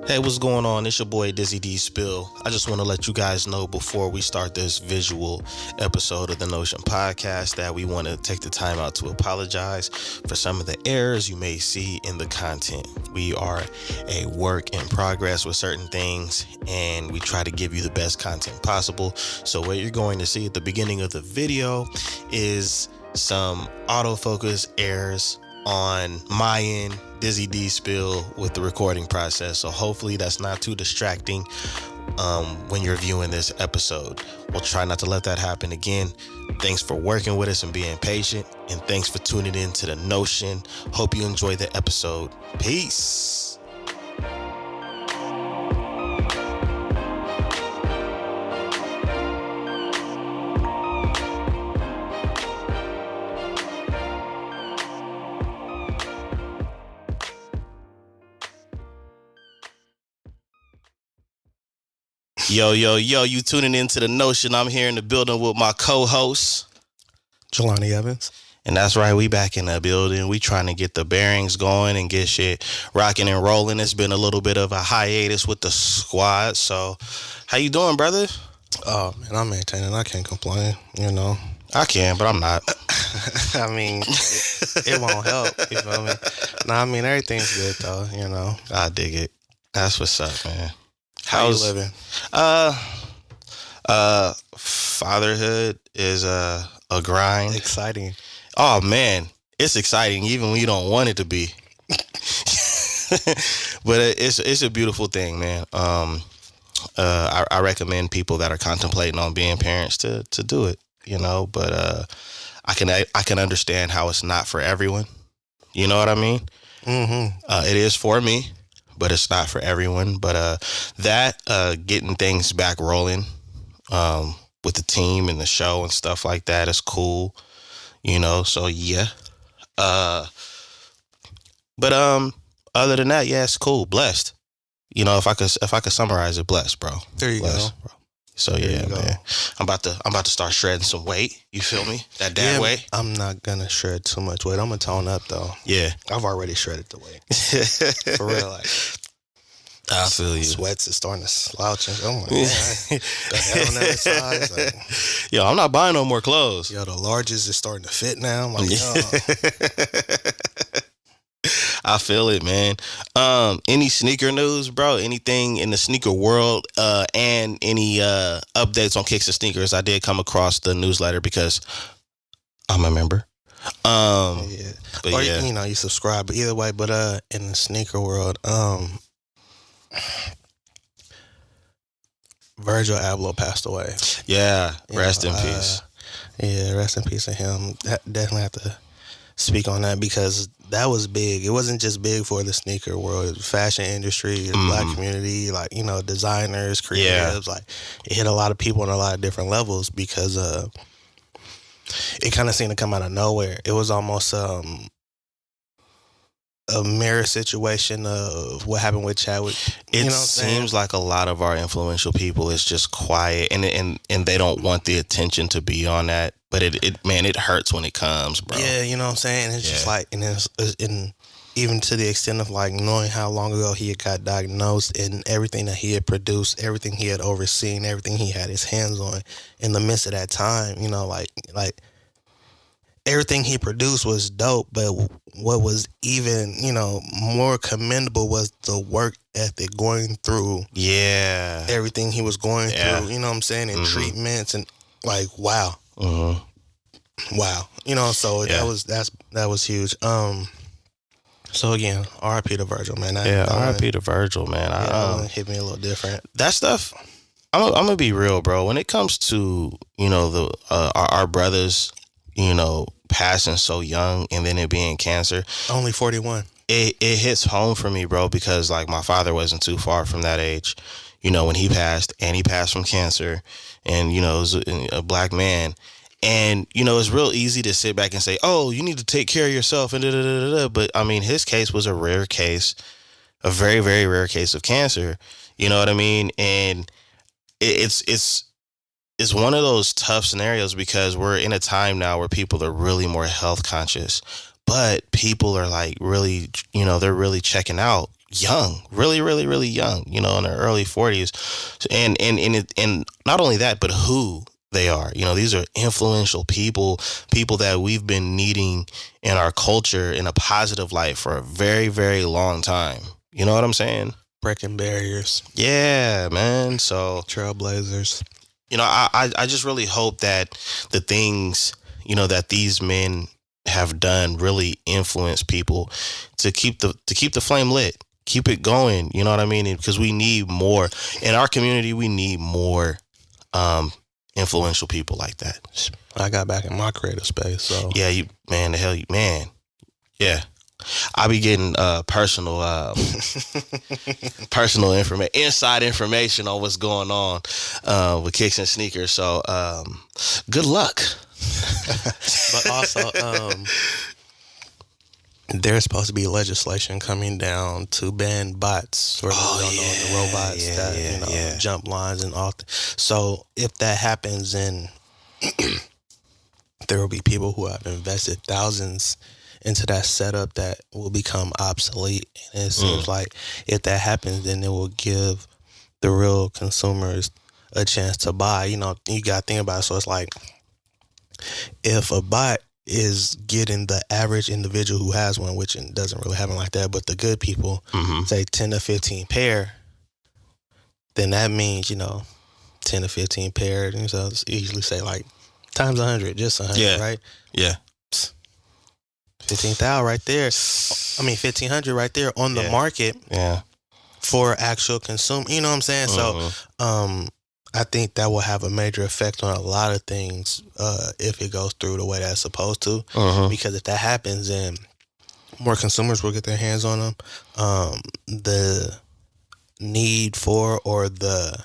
Hey, what's going on? It's your boy Dizzy D Spill. I just want to let you guys know before we start this visual episode of the Notion podcast that we want to take the time out to apologize for some of the errors you may see in the content. We are a work in progress with certain things, and we try to give you the best content possible. So what you're going to see at the beginning of the video is some autofocus errors on my end, Dizzy D Spill, with the recording process. So hopefully that's not too distracting when you're viewing this episode. We'll try not to let that happen again. Thanks for working with us and being patient. And thanks for tuning in to The Notion. Hope you enjoy the episode. Peace. Yo, you tuning into The Notion. I'm here in the building with my co-host, Jelani Evans. And that's right, we back in the building. We trying to get the bearings going and get shit rocking and rolling. It's been a little bit of a hiatus with the squad. So, how you doing, brother? Oh, man, I'm maintaining. I can't complain, you know. I can, but I'm not. I mean, it won't help, you feel me? I mean, everything's good, though, you know. I dig it. That's what's up, man. How you living? Fatherhood is a grind. Exciting. Oh man, it's exciting even when you don't want it to be. But it's a beautiful thing, man. I recommend people that are contemplating on being parents to do it, you know. But I can understand how it's not for everyone. You know what I mean? Mm-hmm. It is for me, but it's not for everyone. But getting things back rolling with the team and the show and stuff like that is cool, you know. So yeah. But other than that, yeah, it's cool. Blessed. You know, if I could summarize it, blessed, bro. There you blessed, go. Bro. So yeah, man. I'm about to start shredding some weight. You feel me? That dad weight. I'm not gonna shred too much weight. I'm gonna tone up though. Yeah. I've already shredded the weight. For real, like. I feel you. Sweats is starting to slouch. Oh my god! Got that on that size. Like, yo, I'm not buying no more clothes. Yo, the largest is starting to fit now. I'm like, yo. I feel it, man. Any sneaker news, bro? Anything in the sneaker world, and any updates on Kicks and Sneakers? I did come across the newsletter because I'm a member. Yeah. But or yeah, you know, you subscribe. But either way, but in the sneaker world, Virgil Abloh passed away. Yeah, rest in peace. Yeah, rest in peace to him. Definitely have to speak on that because that was big. It wasn't just big for the sneaker world, fashion industry, the black community, like, you know, designers, creatives. Like, it hit a lot of people on a lot of different levels because it kind of seemed to come out of nowhere. It was almost a mirror situation of what happened with Chadwick. It seems like a lot of our influential people is just quiet and they don't want the attention to be on that. But it hurts when it comes, bro. Yeah, you know what I'm saying? It's just like, and even to the extent of like knowing how long ago he had got diagnosed and everything that he had produced, everything he had overseen, everything he had his hands on in the midst of that time, you know, like everything he produced was dope, but what was even, you know, more commendable was the work ethic going through everything he was going through, you know what I'm saying, and treatments and like, wow. Wow. You know, so that was huge. So again, R.I.P. to Virgil, man. R.I.P. to Virgil, man. That hit me a little different. That stuff, I'm gonna be real, bro. When it comes to, you know, our brothers, you know, passing so young and then it being cancer. Only 41. It hits home for me, bro, because like my father wasn't too far from that age, you know, when he passed, and he passed from cancer, and, you know, was a black man. And, you know, it's real easy to sit back and say, oh, you need to take care of yourself and da-da-da-da-da. But I mean, his case was a rare case, a very, very rare case of cancer. You know what I mean? And it's one of those tough scenarios because we're in a time now where people are really more health conscious, but people are like really, you know, they're really checking out young, really, really, really young, you know, in their early 40s. And not only that, but who they are. You know, these are influential people that we've been needing in our culture in a positive light for a very, very long time. You know what I'm saying? Breaking barriers. Yeah, man. So trailblazers. You know, I just really hope that the things, you know, that these men have done really influence people to keep the flame lit, keep it going. You know what I mean? Because we need more in our community. We need more influential people like that. I got back in my creative space, so yeah, yeah. I be getting personal information, inside information on what's going on with Kicks and Sneakers. So good luck. But also, there's supposed to be legislation coming down to ban bots, or the robots that jump lines and all. So if that happens, then there will be people who have invested thousands into that setup that will become obsolete. And it seems like if that happens, then it will give the real consumers a chance to buy. You know, you got to think about it. So it's like, if a bot is getting the average individual who has one, which it doesn't really happen like that, but the good people, say 10 to 15 pair, then that means, 10 to 15 pair. And so it's easily say like times 100, just 100, right? Yeah. 15,000 right there. 1,500 right there on the market. Yeah. For actual consumer. You know what I'm saying? So, I think that will have a major effect on a lot of things if it goes through the way that it's supposed to. Because if that happens, then more consumers will get their hands on them. The need for, or the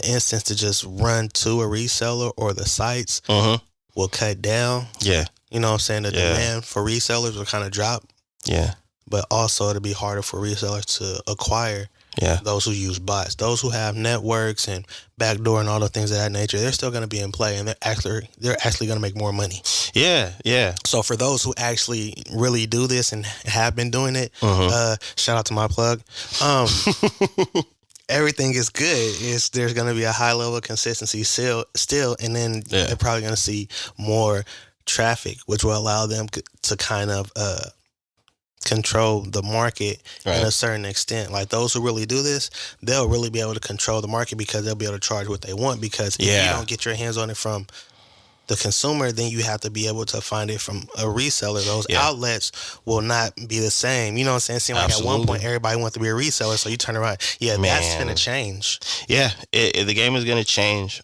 instance to just run to a reseller or the sites will cut down. Yeah. You know what I'm saying? The demand for resellers will kind of drop. Yeah. But also it'll be harder for resellers to acquire those who use bots. Those who have networks and backdoor and all the things of that nature, they're still going to be in play, and they're actually going to make more money. Yeah, yeah. So for those who actually really do this and have been doing it, shout out to my plug. Everything is good. There's going to be a high level of consistency still, and then they're probably going to see more traffic, which will allow them to kind of control the market in a certain extent. Like those who really do this, they'll really be able to control the market because they'll be able to charge what they want. Because if you don't get your hands on it from the consumer, then you have to be able to find it from a reseller. Those outlets will not be the same. You know what I'm saying? It seemed like at one point everybody wanted to be a reseller, so you turn around. Yeah, that's going to change. Yeah, the game is going to change.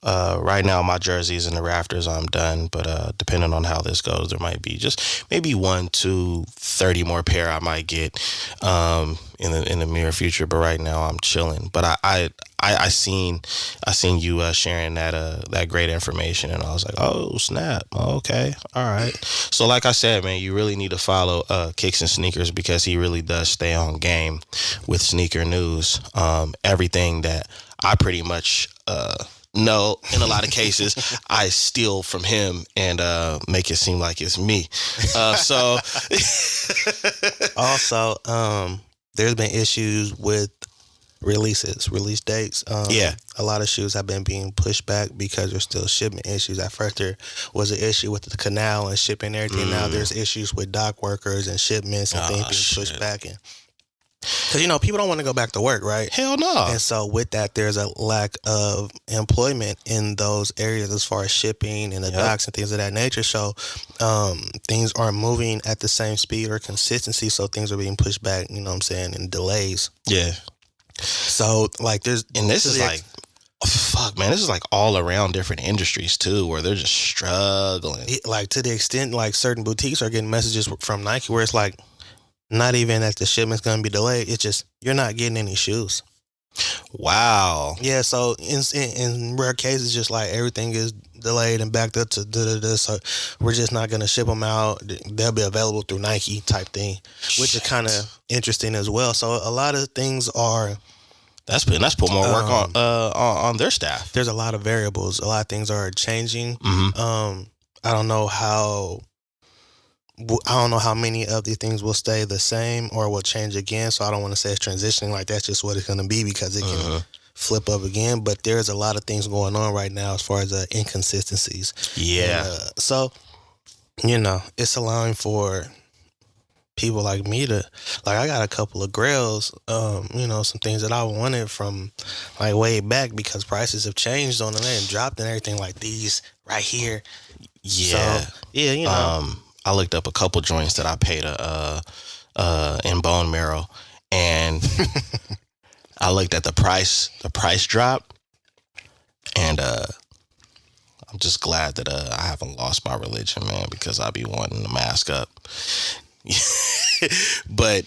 Right now, my jersey's in the rafters. I'm done, but depending on how this goes, there might be just maybe 1 to 30 more pair I might get in the near future. But right now, I'm chilling. But I seen you sharing that great information, and I was like, oh snap, okay, all right. So like I said, man, you really need to follow Kicks and Sneakers, because he really does stay on game with sneaker news. Everything that I pretty much no, in a lot of cases, I steal from him and make it seem like it's me. So, also, there's been issues with release dates. A lot of shoes have been being pushed back because there's still shipment issues. At first, there was an issue with the canal and shipping and everything. Now there's issues with dock workers and shipments and things being pushed back. And because, people don't want to go back to work, right? Hell no. And so with that, there's a lack of employment in those areas as far as shipping and the docks and things of that nature. So things aren't moving at the same speed or consistency. So things are being pushed back, you know what I'm saying, and delays. Yeah. So, like, this is like, fuck, man, this is like all around different industries, too, where they're just struggling. Like, to the extent, like, certain boutiques are getting messages from Nike where it's like, not even that the shipment's going to be delayed. It's just, you're not getting any shoes. Wow. Yeah, so in rare cases, just like everything is delayed and backed up to so we're just not going to ship them out. They'll be available through Nike type thing, which is kind of interesting as well. So a lot of things are... That's put more work on their staff. There's a lot of variables. A lot of things are changing. I don't know how I don't know how many of these things will stay the same or will change again. So I don't want to say it's transitioning. Like that's just what it's going to be because it can flip up again. But there's a lot of things going on right now as far as inconsistencies. Yeah. And, so, it's allowing for people like me to, like, I got a couple of grails, some things that I wanted from like way back because prices have changed on them and dropped and everything like these right here. Yeah. So, yeah, I looked up a couple joints that I paid in bone marrow, and I looked at the price drop, and I'm just glad that I haven't lost my religion, man, because I be wanting to mask up. But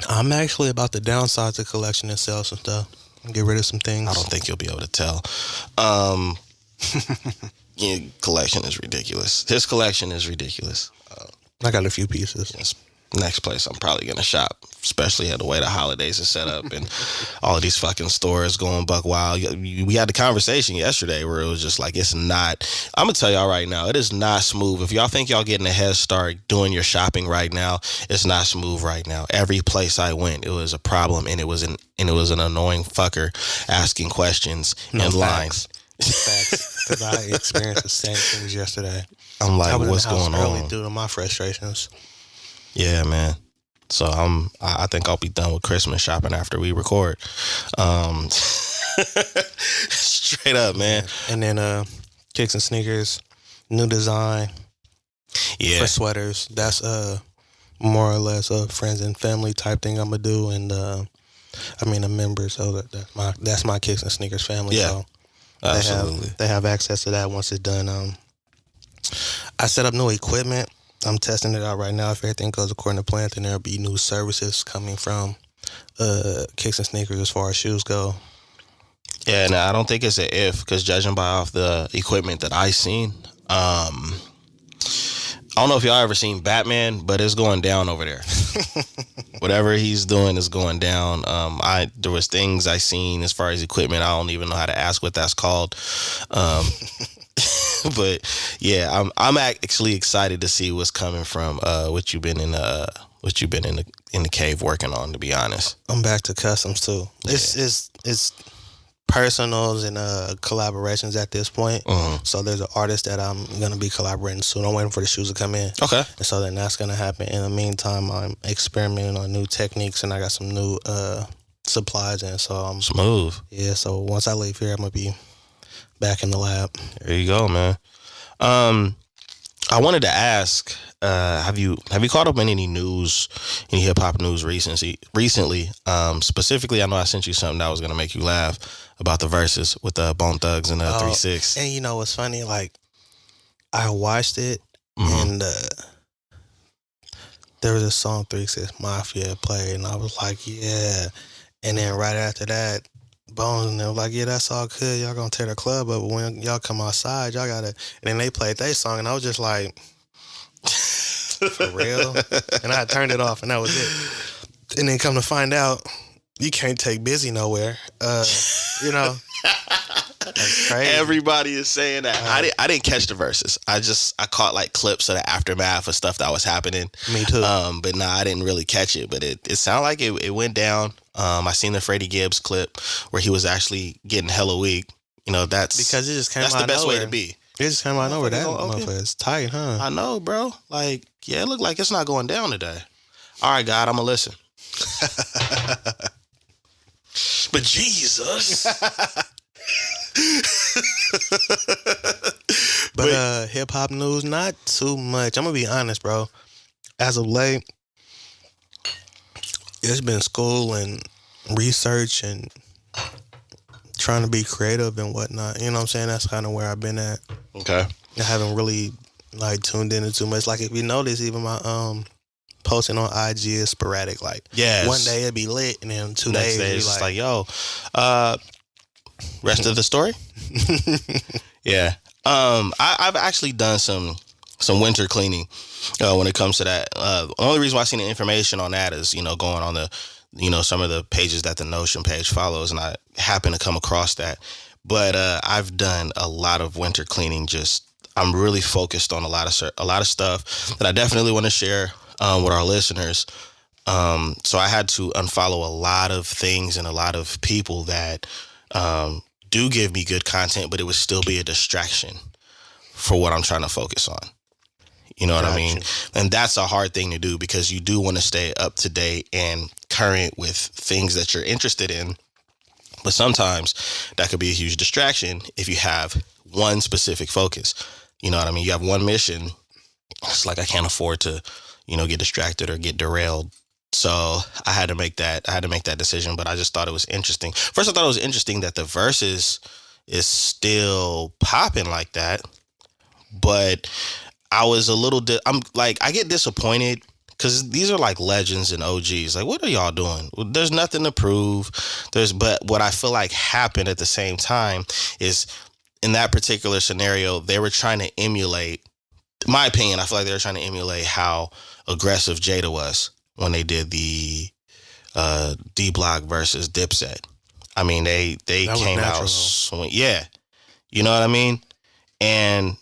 I'm actually about to downsize the collection and sell some stuff and get rid of some things. I don't think you'll be able to tell. Yeah, collection is ridiculous. His collection is ridiculous. I got a few pieces. Yes. Next place I'm probably gonna shop, especially at the way the holidays are set up and all of these fucking stores going buck wild. We had the conversation yesterday where it was just like, it's not. I'm gonna tell y'all right now, it is not smooth. If y'all think y'all getting a head start doing your shopping right now, it's not smooth right now. Every place I went, it was a problem, and it was an annoying fucker asking questions and lines. Facts, because I experienced the same things yesterday. I'm like, what's going on? Due to my frustrations. Yeah, man. So I think I'll be done with Christmas shopping after we record. Straight up, man. And then kicks and sneakers, new design. Yeah. For sweaters. That's more or less a friends and family type thing I'm gonna do, and a member. So that's my kicks and sneakers family. Yeah. So absolutely. They have access to that once it's done. I set up new equipment. I'm testing it out right now. If everything goes according to plan, then there'll be new services coming from kicks and sneakers as far as shoes go. Yeah, and I don't think it's an if, because judging by off the equipment that I seen, I don't know if y'all ever seen Batman, but it's going down over there. Whatever he's doing is going down. There was things I seen as far as equipment. I don't even know how to ask what that's called. But yeah, I'm actually excited to see what's coming from what you've been in the cave working on. To be honest, I'm back to customs too. Yeah. It's personals and collaborations at this point. So there's an artist that I'm gonna be collaborating soon. I'm waiting for the shoes to come in. Okay. And so then that's gonna happen. In the meantime, I'm experimenting on new techniques, and I got some new supplies in. So I'm smooth. Yeah. So once I leave here, I'm gonna be back in the lab. There you go, man. I wanted to ask, have you caught up in any news, any hip hop news recently? Specifically, I know I sent you something that was gonna make you laugh about the verses with Bone Thugs and 3-6. And you know what's funny? Like, I watched it, and there was a song 3-6 Mafia played, and I was like, yeah. And then right after that, Bones, and they were like, yeah, that's all good. Y'all gonna tear the club up, but when y'all come outside, y'all gotta. And then they played their song, and I was just like, for real? And I turned it off, and that was it. And then come to find out, you can't take Busy nowhere. That's crazy. Everybody is saying that. I didn't catch the verses. I caught like clips of the aftermath of stuff that was happening. Me too. But I didn't really catch it. But it sounded like it went down. I seen the Freddie Gibbs clip where he was actually getting hella weak. That's because it just came out the best nowhere. way to be. It just came out of nowhere. That okay. motherfucker is tight, huh? I know, bro. Like, yeah, it looked like it's not going down today. All right, God, I'm gonna listen. But Jesus. But hip hop news, not too much. I'm gonna be honest, bro. As of late, it's been school and research and trying to be creative and whatnot. You know what I'm saying? That's kind of where I've been at. Okay. I haven't really tuned into too much. Like, if you notice, even my posting on IG is sporadic. Like, yes. One day it'd be lit, and then two Next days day it's just like, yo, rest of the story. Yeah. I've actually done some winter cleaning when it comes to that. The only reason why I seen the information on that is, going on the, some of the pages that the Notion page follows, and I happen to come across that. But I've done a lot of winter cleaning just I'm really focused on a lot of stuff that I definitely want to share with our listeners. So I had to unfollow a lot of things and a lot of people that do give me good content, but it would still be a distraction for what I'm trying to focus on. You know what I mean? And that's a hard thing to do because you do want to stay up to date and current with things that you're interested in. But sometimes that could be a huge distraction if you have one specific focus. You know what I mean? You have one mission. It's like I can't afford to, get distracted or get derailed. So I had to make that decision, but I just thought it was interesting. First, I thought it was interesting that the verses is still popping like that, but I was a little, I get disappointed because these are like legends and OGs. Like, what are y'all doing? There's nothing to prove. But what I feel like happened at the same time is in that particular scenario, they were trying to emulate, in my opinion, I feel like they were trying to emulate how aggressive Jada was when they did the D Block versus Dipset. I mean, they came out swing. Yeah. You know what I mean? And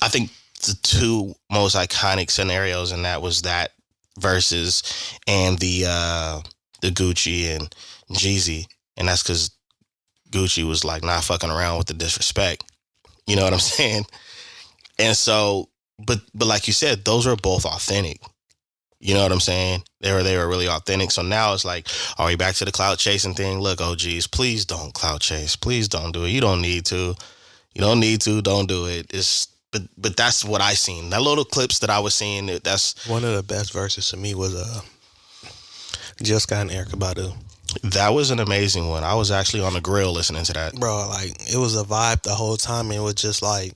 I think the two most iconic scenarios in that was that versus and the Gucci and Jeezy. And that's because Gucci was like not fucking around with the disrespect. You know what I'm saying? And so, but like you said, those were both authentic. You know what I'm saying? They were really authentic. So now it's like, are we back to the clout chasing thing? Look, OGs, please don't clout chase. Please don't do it. You don't need to. You don't need to. Don't do it. But that's what I seen. That little clips that I was seeing. That's one of the best verses to me was Just Got an Erykah Badu. That was an amazing one. I was actually on the grill listening to that. Bro, like, it was a vibe the whole time. It was just like,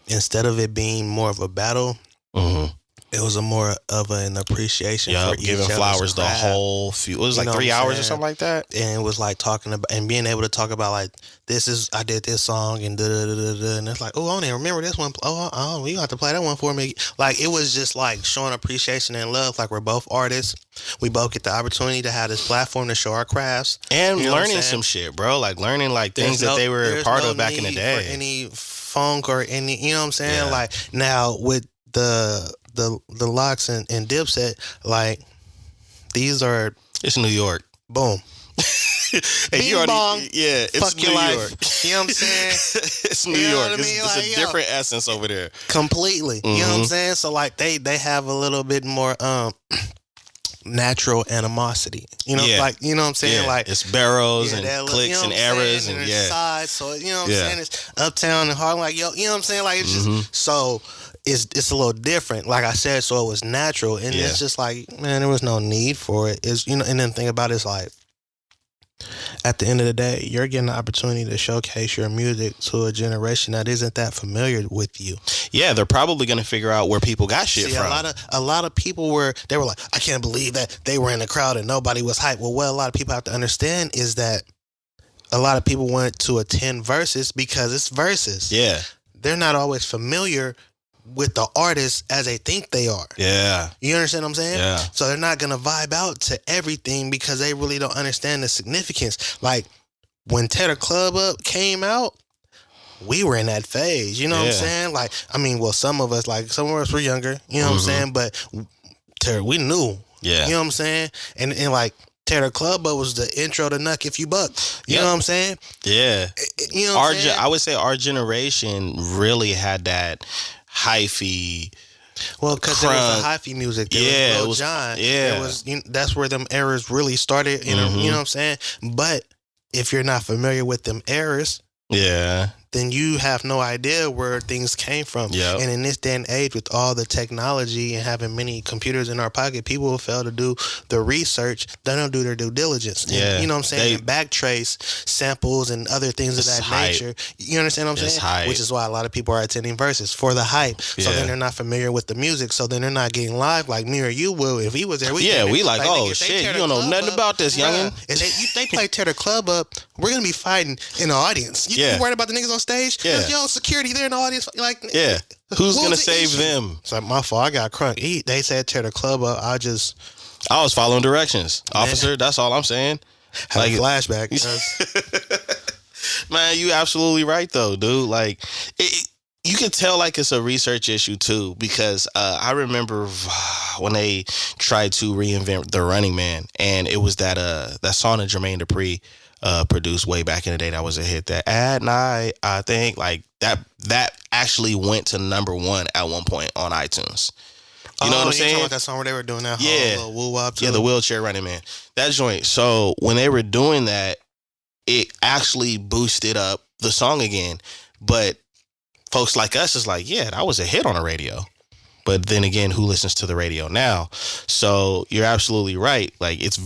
instead of it being more of a battle, it was a more of an appreciation for each giving flowers the whole few. It was like 3 hours or something like that. And it was like talking about and being able to talk about like, I did this song and da-da-da-da-da. And it's like, oh, I don't even remember this one. Oh, you have to play that one for me. Like, it was just like showing appreciation and love. Like, we're both artists. We both get the opportunity to have this platform to show our crafts. And learning some shit, bro. Like, learning like things that they were part of back in the day. For any funk or any, you know what I'm saying? Yeah. Like, now with the Locks and Dipset, like, these are... It's New York. Boom. Hey, you already, yeah, it's fuck New your York. Life. You know what I'm saying? It's New York. It's like, a different essence over there. Completely. You know what I'm saying? So, like, they have a little bit more natural animosity. You know, like, you know what I'm saying? Yeah. Like, it's barrows and clicks and eras and sides. So, you know what I'm saying? It's Uptown and Harlem. Like, yo, you know what I'm saying? Like, it's just so... It's a little different, like I said, so it was natural, and it's just like, man, there was no need for it. It's, and then the thing about it is like, at the end of the day, you're getting the opportunity to showcase your music to a generation that isn't that familiar with you. Yeah, they're probably gonna figure out where people got shit from. A lot of people were like, I can't believe that they were in the crowd and nobody was hyped. Well, what a lot of people have to understand is that a lot of people went to attend Versus because it's Versus. Yeah, they're not always familiar with the artists as they think they are. Yeah. You understand what I'm saying? Yeah. So they're not going to vibe out to everything because they really don't understand the significance. Like, when Tear Club Up came out, we were in that phase. You know what I'm saying? Like, I mean, well, some of us were younger. You know what I'm saying? But we knew. Yeah. You know what I'm saying? And like, Tear Club Up was the intro to Nuck If You Buck. You know what I'm saying? Yeah. You know what I'm saying? I would say our generation really had that hyphy. Well, because there was a hyphy music. There was Lil Jon. Yeah. There was, that's where them eras really started. You know what I'm saying? But if you're not familiar with them eras, then you have no idea where things came from. Yep. And in this day and age, with all the technology and having many computers in our pocket, people fail to do the research. They don't do their due diligence. And, you know what I'm saying? And backtrace samples and other things of that nature. You understand what I'm saying? Hype. Which is why a lot of people are attending Versus for the hype. So then they're not familiar with the music. So then they're not getting live like me or you will. If he was there, we like, oh shit, you don't know nothing about this, youngin'. If they play Tear the Club Up, we're gonna be fighting in the audience. You worried about the niggas on stage? Yeah. Yo, security there in the audience. Like, who's gonna save them? It's like, my fault. I got crunk. They said Tear the Club Up. I was following directions, officer. That's all I'm saying. Like, flashback. Man, you absolutely right though, dude. Like, you can tell like it's a research issue too, because I remember when they tried to reinvent the Running Man, and it was that song that Jermaine Dupri produced way back in the day that was a hit. That At Night, I think, like that actually went to #1 at one point on iTunes. You know what I'm saying? Talking about that song where they were doing that whole woo wop to the Wheelchair Running Man. That joint. So when they were doing that, it actually boosted up the song again. But folks like us is like, yeah, that was a hit on the radio. But then again, who listens to the radio now? So you're absolutely right. Like, it's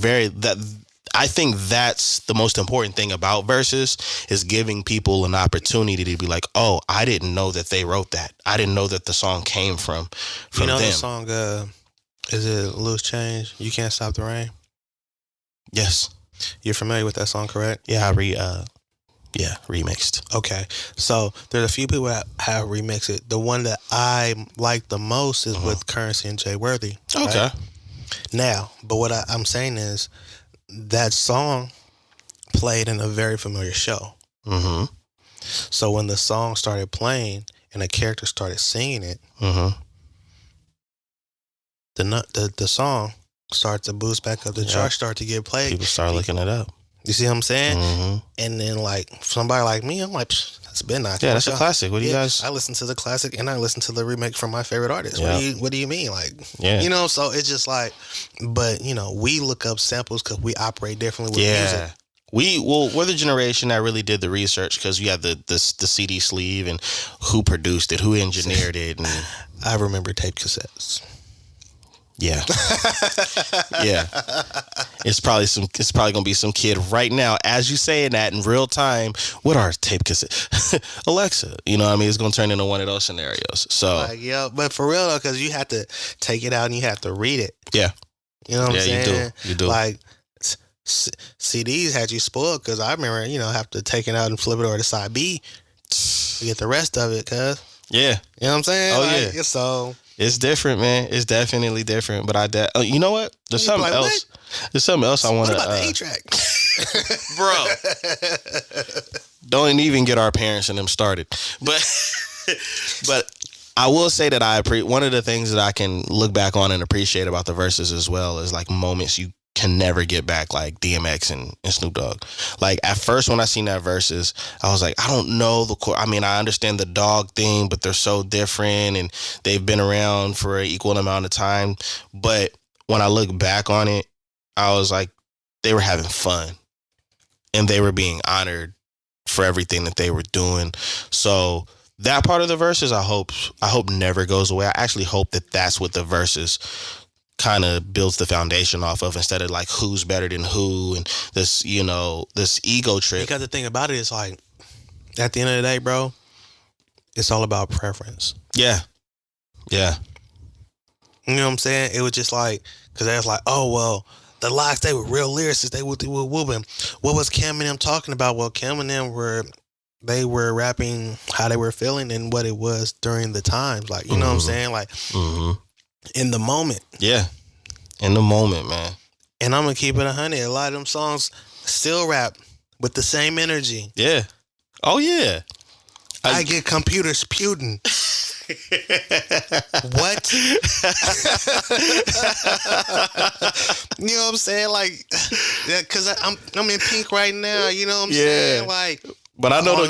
I think that's the most important thing about verses, is giving people an opportunity to be like, oh, I didn't know that they wrote that. I didn't know that the song came from them. The song, is it Loose Change? You Can't Stop the Rain? Yes. You're familiar with that song, correct? Yeah, remixed. Okay. So there's a few people that have remixed it. The one that I like the most is with Currency and Jay Worthy. Okay. Right? Now, but what I'm saying is, that song played in a very familiar show. Mm-hmm. So when the song started playing and a character started singing it, the song started to boost back up. The chart started to get played. People start looking it up. You see what I'm saying? Mm-hmm. And then, like, somebody like me, I'm like, that's been nice. Yeah, that's a classic. What do you guys? I listen to the classic and I listen to the remake from my favorite artist. Yeah. What do you mean? Like, you know, so it's just like, but, you know, we look up samples because we operate differently with music. We're the generation that really did the research, because we had the CD sleeve and who produced it, who engineered it. And I remember tape cassettes. Yeah. Yeah. It's probably gonna be some kid right now, as you saying that in real time, what are tape cassettes? Alexa, you know what I mean? It's gonna turn into one of those scenarios. So like, yeah, but for real though, because you have to take it out and you have to read it. Yeah. You know what I'm saying? You do. Like, CDs had you spoiled, because I remember, you know, have to take it out and flip it over to side B to get the rest of it, cuz. Yeah. You know what I'm saying? Oh, like, yeah. So it's different, man. It's definitely different. But you know what? There's something else. What? There's something else I want to. What about the A-track? Bro, don't even get our parents and them started. But I will say that one of the things that I can look back on and appreciate about the verses as well is like moments you can never get back, like DMX and Snoop Dogg. Like, at first when I seen that verses, I was like, I don't know the core. I mean, I understand the dog thing, but they're so different and they've been around for an equal amount of time. But when I look back on it, I was like, they were having fun and they were being honored for everything that they were doing. So that part of the verses, I hope never goes away. I actually hope that that's what the verses kind of builds the foundation off of, instead of like who's better than who and this, you know, this ego trip. Because the thing about it is, like, at the end of the day, bro, it's all about preference. Yeah. Yeah. You know what I'm saying? It was just like, because they was like, oh, well, the Locks, they were real lyricists. They were whooping. What was Cam and them talking about? Well, Cam and them were rapping how they were feeling and what it was during the times. Like, you know what I'm saying? Like, in the moment. Yeah. In the moment, man. And I'm going to keep it 100. A lot of them songs still rap with the same energy. Yeah. Oh, yeah. I get computers putin'. What? You know what I'm saying? Like, yeah, because I'm in pink right now. You know what I'm saying? Like, but I know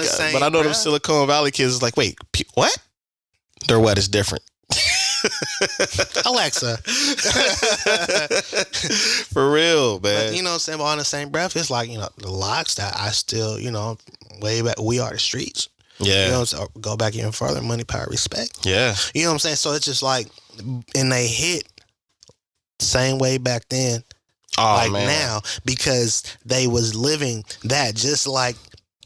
them Silicon Valley kids is like, wait, what? Their what is different. Alexa. For real, man. But, you know what I'm saying? But on the same breath, it's like, you know, the Locks that I still, you know, way back, we are the streets. Yeah. You know, so go back even further, money, power, respect. Yeah. You know what I'm saying? So it's just like, and they hit same way back then, now, because they was living that, just like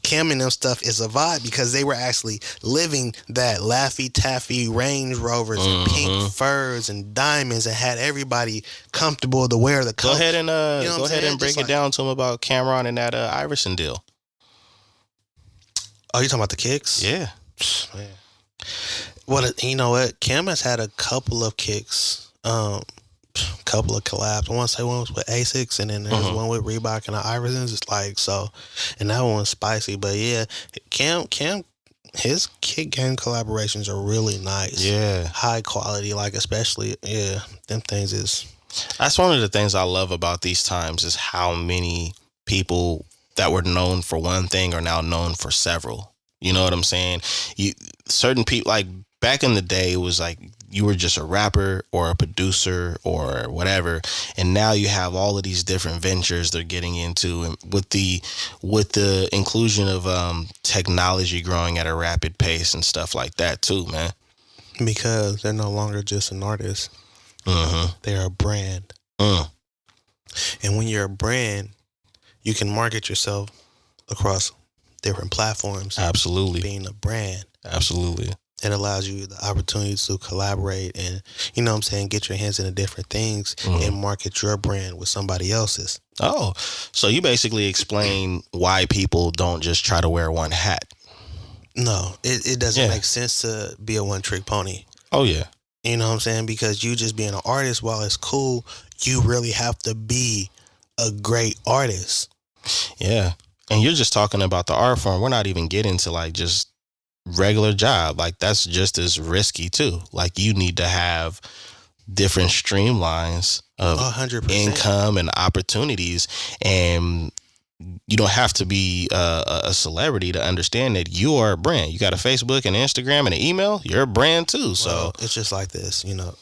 Kim and them stuff is a vibe, because they were actually living that Laffy Taffy Range Rovers and pink furs and diamonds, and had everybody comfortable to wear the coat. Go ahead and break it down to them about Cameron and that Iverson deal. Oh, you talking about the kicks? Yeah. Man. Well, you know what? Cam has had a couple of kicks. couple of collabs. I want to say one was with Asics, and then there's one with Reebok and the Iversons. It's like, so, and that one was spicy. But yeah, Cam, his kick game collaborations are really nice. Yeah. High quality, like, especially, them things is. That's one of the things I love about these times is how many people that were known for one thing are now known for several. You know what I'm saying? Certain people, like back in the day, it was like you were just a rapper or a producer or whatever, and now you have all of these different ventures they're getting into, and with the inclusion of technology growing at a rapid pace and stuff like that too, man. Because they're no longer just an artist. They're a brand. And when you're a brand, you can market yourself across different platforms. Absolutely. Being a brand. Absolutely. It allows you the opportunity to collaborate and, you know what I'm saying, get your hands into different things and market your brand with somebody else's. Oh, so you basically explain why people don't just try to wear one hat. No, it doesn't make sense to be a one-trick pony. Oh, yeah. You know what I'm saying? Because you just being an artist, while it's cool, you really have to be a great artist. Yeah. And you're just talking about the art form. We're not even getting to like just regular job. Like that's just as risky too. Like you need to have different streamlines of 100%. income and opportunities, and you don't have to be a celebrity to understand that you are a brand. You got a Facebook and Instagram and an email. You're a brand too. Well, so it's just like this, you know.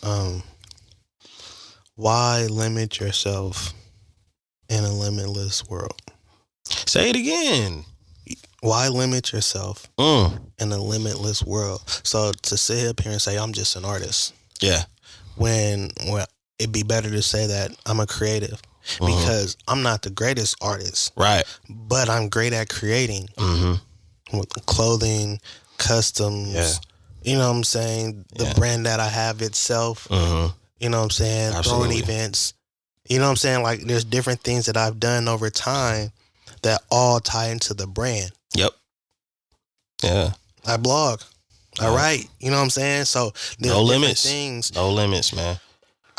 Why limit yourself in a limitless world? Say it again. Why limit yourself in a limitless world? So to sit up here and say I'm just an artist, yeah, when it'd be better to say that I'm a creative. Because I'm not the greatest artist, right? But I'm great at creating with clothing, customs. Yeah. You know what I'm saying? The brand that I have itself. You know what I'm saying? Absolutely. Throwing events. You know what I'm saying? Like there's different things that I've done over time that all tie into the brand. Yep. Yeah. I blog. I write. You know what I'm saying? So there's no different limits. things. No limits, man.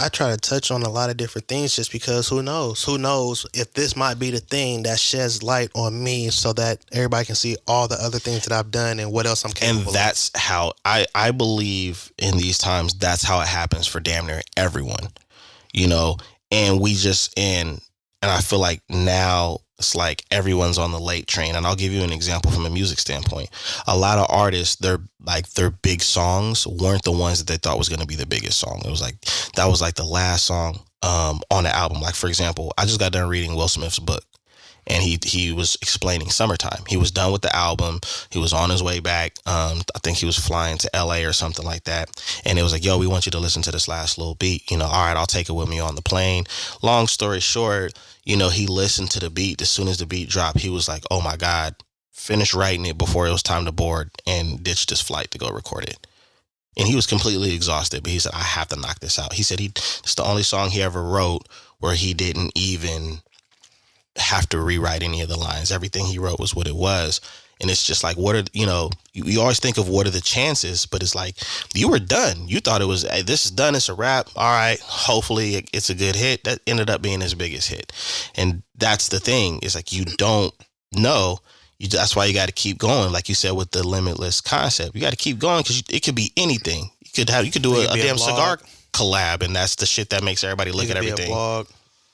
I try to touch on a lot of different things just because who knows? Who knows if this might be the thing that sheds light on me so that everybody can see all the other things that I've done and what else I'm capable of. And that's how I believe in these times, that's how it happens for damn near everyone. You know, and we just and I feel like now it's like everyone's on the late train. And I'll give you an example from a music standpoint. A lot of artists, their big songs weren't the ones that they thought was going to be the biggest song. It was like, that was like the last song on the album. Like, for example, I just got done reading Will Smith's book. And he was explaining Summertime. He was done with the album. He was on his way back. I think he was flying to LA or something like that. And it was like, yo, we want you to listen to this last little beat. You know, all right, I'll take it with me on the plane. Long story short, you know, he listened to the beat. As soon as the beat dropped, he was like, oh my God, finished writing it before it was time to board and ditched his flight to go record it. And he was completely exhausted, but he said, I have to knock this out. He said it's the only song he ever wrote where he didn't even have to rewrite any of the lines. Everything he wrote was what it was. And it's just like, what are, you know, you always think of what are the chances, but it's like, you were done. You thought it was, hey, this is done. It's a wrap. All right. Hopefully it's a good hit. That ended up being his biggest hit. And that's the thing. It's like, you don't know. That's why you got to keep going. Like you said, with the limitless concept, you got to keep going because it could be anything. You could do a damn cigar collab, and that's the shit that makes everybody look at everything. It could be a blog.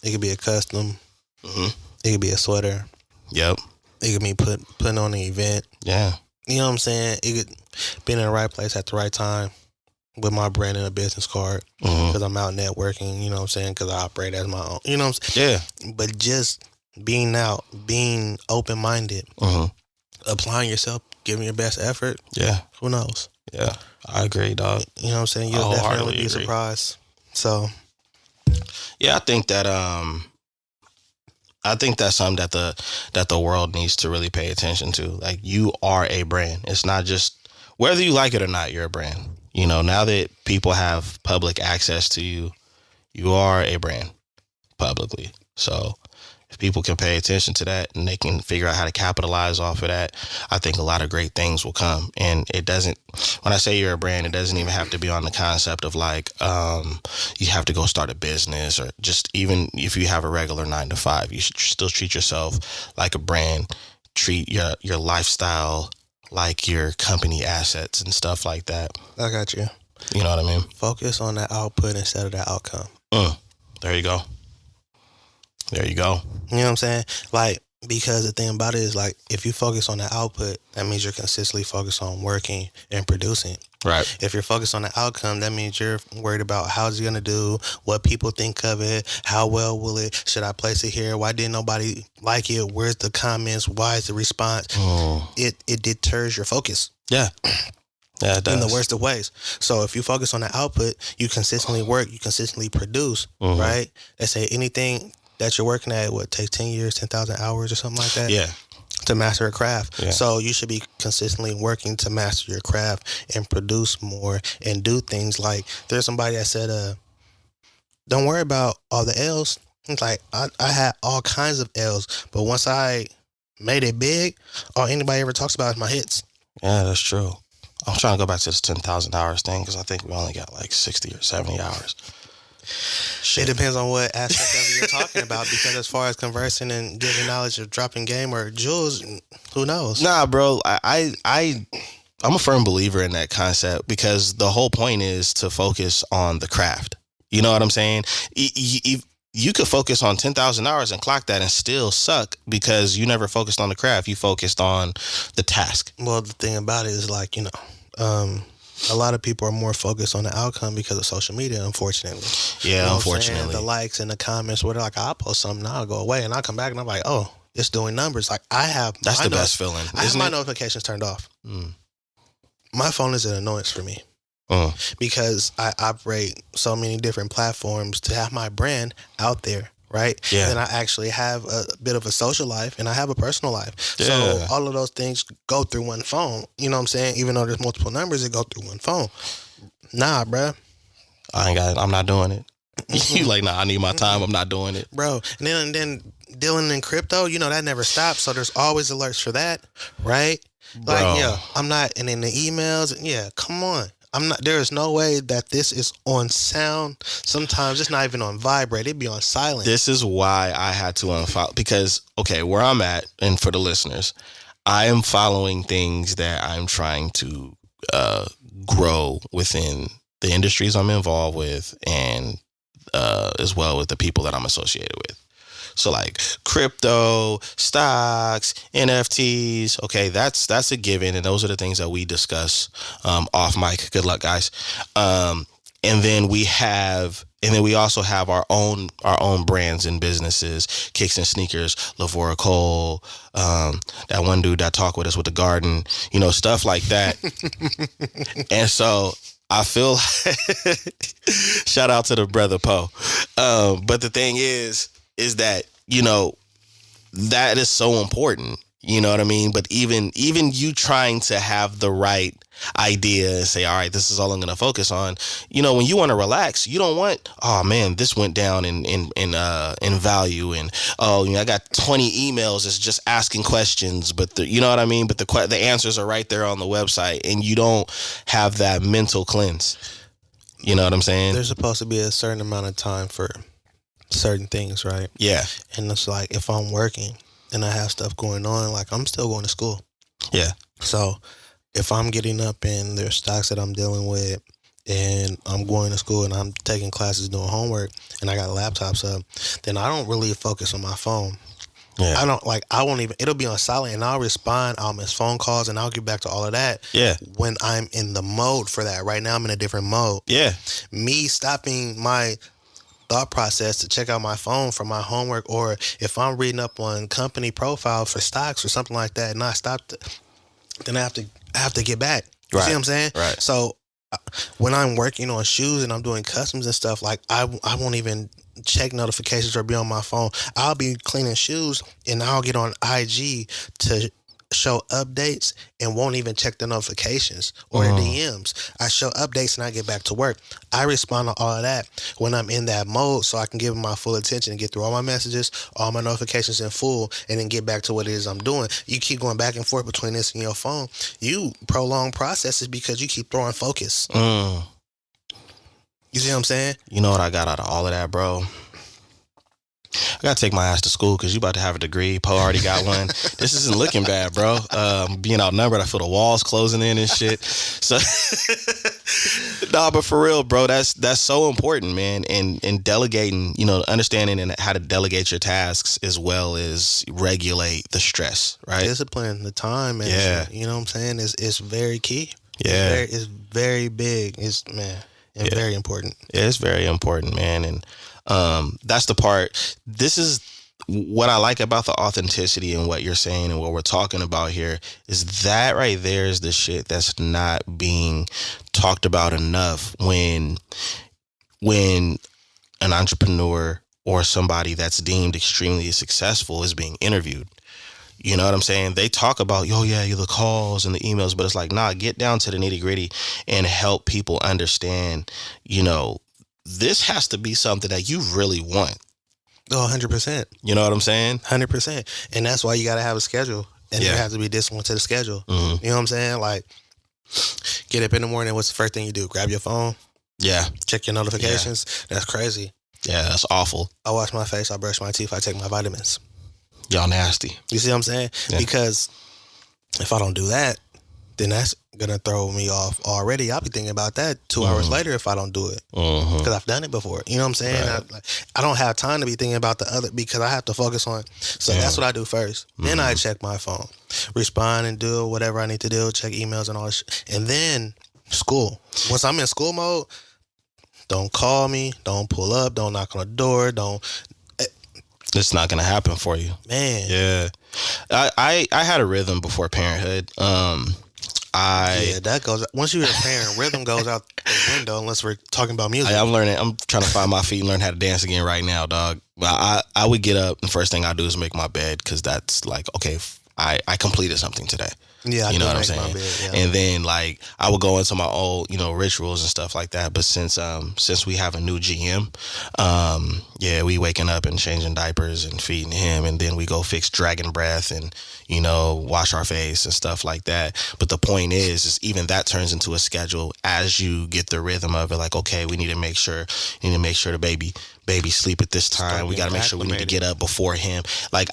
It could be a custom. It could be a sweater. Yep. It could be putting on an event. Yeah. You know what I'm saying? It could be in the right place at the right time with my brand and a business card because I'm out networking, you know what I'm saying? Because I operate as my own, you know what I'm saying? Yeah. But just being out, being open-minded, applying yourself, giving your best effort. Yeah. Who knows? Yeah. I agree, dog. You know what I'm saying? You'll definitely be surprised. So. Yeah, I think that's something that the world needs to really pay attention to. Like, you are a brand. It's not just whether you like it or not, you're a brand. You know, now that people have public access to you, you are a brand publicly. So If people can pay attention to that and they can figure out how to capitalize off of that, I think a lot of great things will come. And it doesn't, when I say you're a brand, it doesn't even have to be on the concept of like, you have to go start a business, or just even if you have a regular 9 to 5, you should still treat yourself like a brand. Treat your lifestyle like your company assets and stuff like that. I got you. You know what I mean? Focus on that output instead of that outcome. There you go. There you go. You know what I'm saying? Like, because the thing about it is, like, if you focus on the output, that means you're consistently focused on working and producing. Right. If you're focused on the outcome, that means you're worried about how it's going to do, what people think of it, how well will it, should I place it here, why didn't nobody like it, where's the comments, why is the response? It deters your focus. Yeah. Yeah, it does. In the worst of ways. So if you focus on the output, you consistently work, you consistently produce, right? They say anything that you're working at, what, takes 10 years, 10,000 hours or something like that? Yeah. To master a craft. Yeah. So you should be consistently working to master your craft and produce more and do things. Like, there's somebody that said, don't worry about all the L's. It's like, I had all kinds of L's, but once I made it big, all anybody ever talks about is my hits. Yeah, that's true. I'm trying to go back to this 10,000 hours thing because I think we only got like 60 or 70 hours. Shit. It depends on what aspect of it you're talking about, because as far as conversing and giving knowledge or dropping game or jewels, who knows? Nah, bro, I'm a firm believer in that concept, because the whole point is to focus on the craft. You know what I'm saying? You could focus on 10,000 hours and clock that and still suck because you never focused on the craft. You focused on the task. Well, the thing about it is, like, a lot of people are more focused on the outcome because of social media, unfortunately. Yeah, you know unfortunately. The likes and the comments, where they're like, I'll post something, I'll go away, and I'll come back and I'm like, oh, it's doing numbers. Like, that's the best feeling. I have my notifications turned off. My phone is an annoyance for me. Because I operate so many different platforms to have my brand out there, right? Yeah. And I actually have a bit of a social life and I have a personal life. Yeah. So all of those things go through one phone. You know what I'm saying? Even though there's multiple numbers, it go through one phone. Nah, bruh. I'm not doing it. You like, nah, I need my time. I'm not doing it. Bro, and then dealing in crypto, that never stops. So there's always alerts for that, right? Bro. Like, yeah, I'm not, and in the emails, yeah, come on. I'm not. There is no way that this is on sound. Sometimes it's not even on vibrate. It'd be on silent. This is why I had to unfollow, because, okay, where I'm at, and for the listeners, I am following things that I'm trying to grow within the industries I'm involved with, and as well with the people that I'm associated with. So like crypto, stocks, NFTs. Okay, that's a given, and those are the things that we discuss off mic. Good luck, guys. And then we also have our own brands and businesses, Kicks and Sneakers, Lavora Cole, that one dude that talked with us with the garden, stuff like that. And so I feel shout out to the brother Poe. But the thing is that, that is so important. You know what I mean? But even you trying to have the right idea and say, all right, this is all I'm going to focus on. When you want to relax, you don't want, oh man, this went down in value, and I got 20 emails that's just asking questions, but you know what I mean? But the answers are right there on the website, and you don't have that mental cleanse. You know what I'm saying? There's supposed to be a certain amount of time for certain things, right? Yeah. And it's like, if I'm working and I have stuff going on, like, I'm still going to school. Yeah. So if I'm getting up and there's stocks that I'm dealing with and I'm going to school and I'm taking classes, doing homework, and I got laptops up, then I don't really focus on my phone. Yeah. I won't even, it'll be on silent, and I'll respond, I'll miss phone calls, and I'll get back to all of that. Yeah. When I'm in the mode for that. Right now I'm in a different mode. Yeah. Me stopping my thought process to check out my phone for my homework, or if I'm reading up on company profile for stocks or something like that, and I stopped, then I have to get back. You see what I'm saying? Right. So when I'm working on shoes and I'm doing customs and stuff, like, I won't even check notifications or be on my phone. I'll be cleaning shoes and I'll get on IG to show updates and won't even check the notifications or the DMs. I show updates and I get back to work. I respond to all of that when I'm in that mode, so I can give my full attention and get through all my messages, all my notifications in full, and then get back to what it is I'm doing. You keep going back and forth between this and your phone. You prolong processes because you keep throwing focus. You see what I'm saying? You know what I got out of all of that, bro? I gotta take my ass to school because you about to have a degree. Poe already got one. This isn't looking bad, bro. Being outnumbered, I feel the walls closing in and shit. So, nah, but for real, bro, that's so important, man. And delegating, you know, understanding and how to delegate your tasks as well as regulate the stress, right? Discipline, the time, and yeah, you know what I'm saying? It's very key. Yeah, it's very big. It's very important. Yeah, it's very important, man. And that's the part. This is what I like about the authenticity and what you're saying and what we're talking about here is that right there is the shit that's not being talked about enough when an entrepreneur or somebody that's deemed extremely successful is being interviewed. You know what I'm saying? They talk about, the calls and the emails, but it's like, nah, get down to the nitty gritty and help people understand, you know, this has to be something that you really want. Oh, 100%. You know what I'm saying? 100%. And that's why you got to have a schedule. And you have to be disciplined to the schedule. You know what I'm saying? Like, get up in the morning. What's the first thing you do? Grab your phone. Yeah. Check your notifications. Yeah. That's crazy. Yeah, that's awful. I wash my face. I brush my teeth. I take my vitamins. Y'all nasty. You see what I'm saying? Yeah. Because if I don't do that, then that's gonna throw me off already. I'll be thinking about that 2 hours later if I don't do it, because I've done it before. You know what I'm saying? Right. I don't have time to be thinking about the other because I have to focus on. So that's what I do first. Then I check my phone, respond and do whatever I need to do, check emails and all this and then school. Once I'm in school mode, don't call me, don't pull up, don't knock on the door, don't. It's not gonna happen for you, man. Yeah, I had a rhythm before parenthood. That goes once you're a parent, rhythm goes out the window unless we're talking about music. I'm learning. I'm trying to find my feet and learn how to dance again right now, dog. But I would get up and first thing I do is make my bed because that's like, okay, I completed something today. Yeah, you know what I'm saying. Bed, And then like I would go into my old, rituals and stuff like that. But since we have a new GM, we waking up and changing diapers and feeding him, and then we go fix dragon breath and wash our face and stuff like that. But the point is even that turns into a schedule as you get the rhythm of it. Like, okay, we need to make sure the baby sleep at this time. We got to make sure we need to get up before him. Like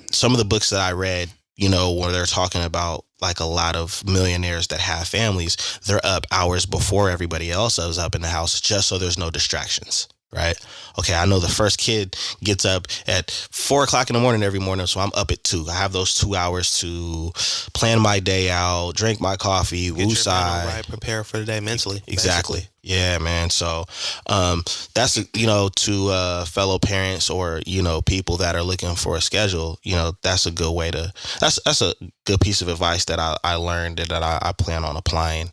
some of the books that I read, where they're talking about like a lot of millionaires that have families, they're up hours before everybody else is up in the house just so there's no distractions, right? Okay, I know the first kid gets up at 4:00 in the morning every morning, so I'm up at 2. I have those 2 hours to plan my day out, drink my coffee, woosah, right, prepare for the day mentally. Exactly. Basically. Yeah, man. So that's to fellow parents or people that are looking for a schedule. That's a good way to. That's a good piece of advice that I learned that I plan on applying.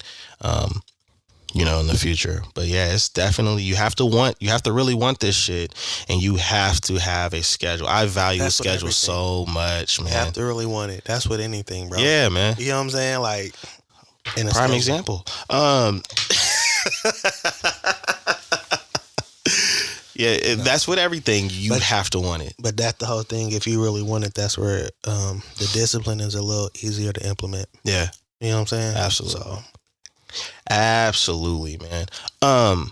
In the future. But yeah, it's definitely you have to really want this shit, and you have to have a schedule. I value a schedule so much, man. You have to really want it. That's with anything, bro. Yeah, man. You know what I'm saying? Like in a prime example. Yeah, that's with everything. You have to want it. But that's the whole thing. If you really want it, that's where the discipline is a little easier to implement. Yeah. You know what I'm saying? Absolutely. So. Absolutely, man. I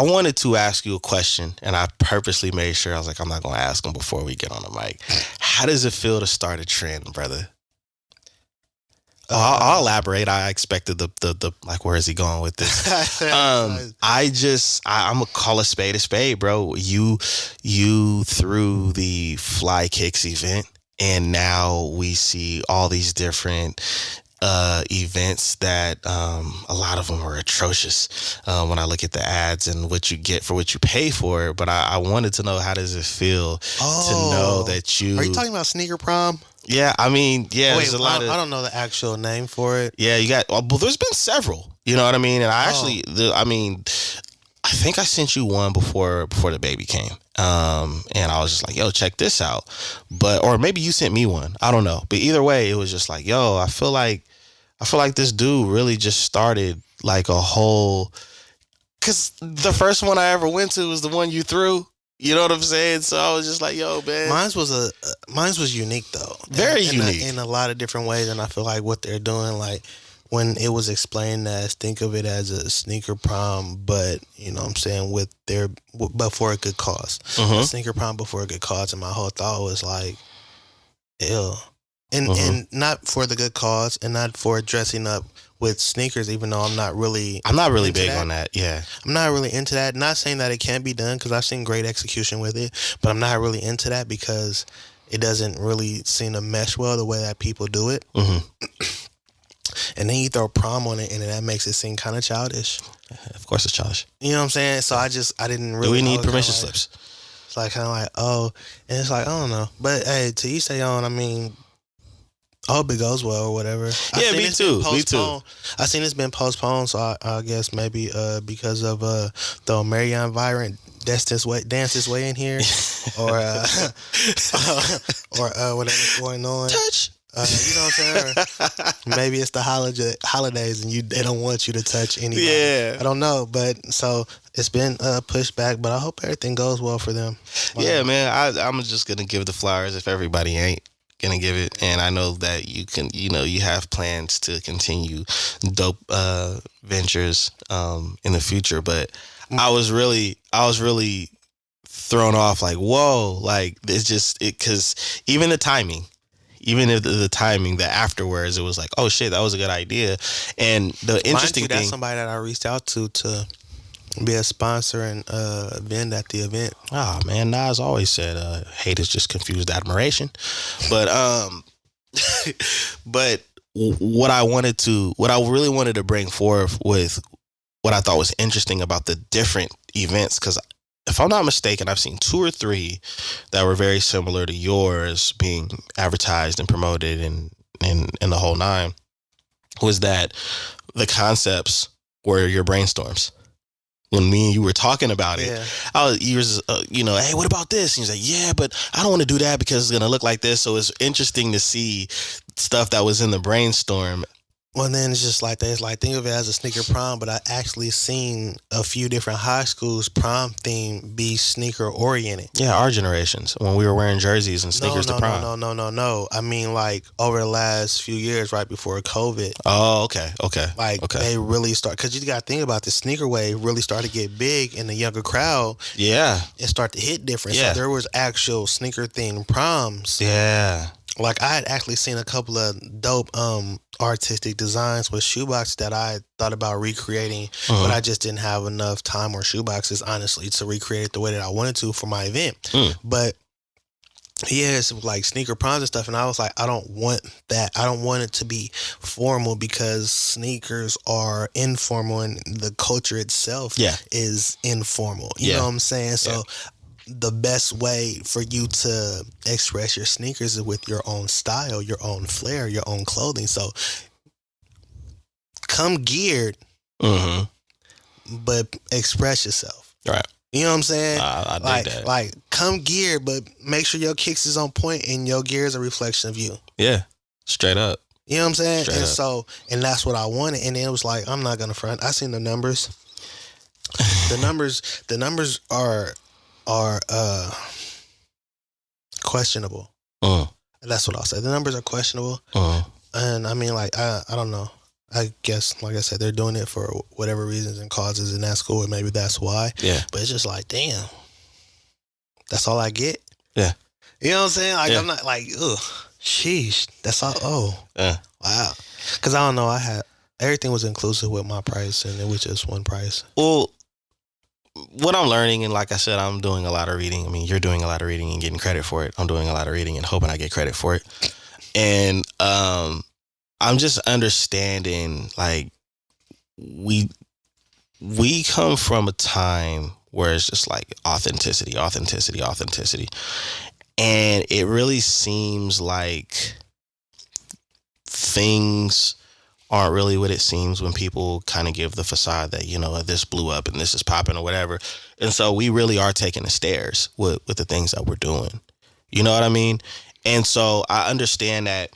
wanted to ask you a question, and I purposely made sure I was like, I'm not going to ask him before we get on the mic. How does it feel to start a trend, brother? I'll elaborate. I expected the like, where is he going with this? I'm gonna call a spade, bro. You threw the Fly Kicks event, and now we see all these different events that a lot of them are atrocious when I look at the ads and what you get for what you pay for. But I wanted to know, how does it feel to know that you... Are you talking about Sneaker Prom? Yeah, I mean, yeah. Wait, I don't know the actual name for it. Yeah, you got... Well, there's been several. You know what I mean? And I think I sent you one before the baby came. And I was just like, yo, check this out. Or maybe you sent me one. I don't know. But either way, it was just like, yo, I feel like this dude really just started like a whole, cause the first one I ever went to was the one you threw. You know what I'm saying? So I was just like, yo, man. Mine was unique though. Very unique. In a lot of different ways. And I feel like what they're doing, like when it was explained as, think of it as a sneaker prom, but you know what I'm saying, but for a good cause. A sneaker prom before a good cause. And my whole thought was like, ew. And not for the good cause and not for dressing up with sneakers, even though I'm not really big on that. Yeah. I'm not really into that. Not saying that it can't be done, because I've seen great execution with it, but I'm not really into that because it doesn't really seem to mesh well the way that people do it. And then you throw prom on it, and that makes it seem kind of childish. Of course it's childish. You know what I'm saying? So I didn't really. Do we need permission slips? It's like kind of like, oh, and it's like, I don't know. But hey, to each their own. I mean, I hope it goes well or whatever. Yeah, me too. I seen it's been postponed, so I guess maybe because of the Marion Virant dance his way in here, or or whatever's going on. Touch. You know what I'm saying? Maybe it's the holidays and they don't want you to touch anybody. Yeah. I don't know, but so it's been pushed back, but I hope everything goes well for them. Yeah, man. I'm just gonna give the flowers if everybody ain't gonna give it, and I know that you can. You know, you have plans to continue dope ventures in the future, but I was really thrown off. Like, whoa! Like it's just because even the timing. Even if the timing, that afterwards, it was like, oh shit, that was a good idea. And the interesting thing, that's somebody that I reached out to be a sponsor and vend at the event. Oh man, Nas always said, hate is just confused admiration. But but what I really wanted to bring forth with what I thought was interesting about the different events, because if I'm not mistaken, I've seen 2 or 3 that were very similar to yours being advertised and promoted and the whole nine, was that the concepts were your brainstorms. When me and you were talking about it, you was, hey, what about this? And he's like, yeah, but I don't want to do that because it's going to look like this. So it's interesting to see stuff that was in the brainstorm. Well, then it's just like this. Like, think of it as a sneaker prom, but I actually seen a few different high schools prom theme be sneaker oriented. Yeah, our generations, when we were wearing jerseys and sneakers to prom. No. I mean, like, over the last few years, right before COVID. Oh, okay. They really start, because you got to think about the sneaker wave really started to get big in the younger crowd. Yeah. It started to hit different. Yeah. So there was actual sneaker themed proms. Yeah. Like, I had actually seen a couple of dope artistic designs with shoeboxes that I thought about recreating, but I just didn't have enough time or shoeboxes, honestly, to recreate it the way that I wanted to for my event. But yeah, it's like sneaker proms and stuff, and I was like, I don't want that. I don't want it to be formal, because sneakers are informal and the culture itself is informal. You know what I'm saying? So the best way for you to express your sneakers is with your own style, your own flair, your own clothing. So come geared, but express yourself. Right. You know what I'm saying? I dig that. Like, come geared, but make sure your kicks is on point and your gear is a reflection of you. Yeah. Straight up. You know what I'm saying? And that's what I wanted. And then it was like, I'm not gonna front. I seen the numbers. The numbers are questionable. That's what I'll say. The numbers are questionable. And I mean, like, I don't know. I guess, like I said, they're doing it for whatever reasons and causes, and that's cool, and maybe that's why. Yeah. But it's just like, damn, that's all I get? Yeah. You know what I'm saying? Like, I'm not like, ugh, sheesh, that's all. Oh, wow. Because I don't know, everything was inclusive with my price, and it was just one price. Well, what I'm learning, and like I said, I'm doing a lot of reading. I mean, you're doing a lot of reading and getting credit for it. I'm doing a lot of reading and hoping I get credit for it. And I'm just understanding, like, we come from a time where it's just like authenticity. And it really seems like things aren't really what it seems when people kind of give the facade that, you know, this blew up and this is popping or whatever. And so we really are taking the stairs with the things that we're doing. You know what I mean? And so I understand that,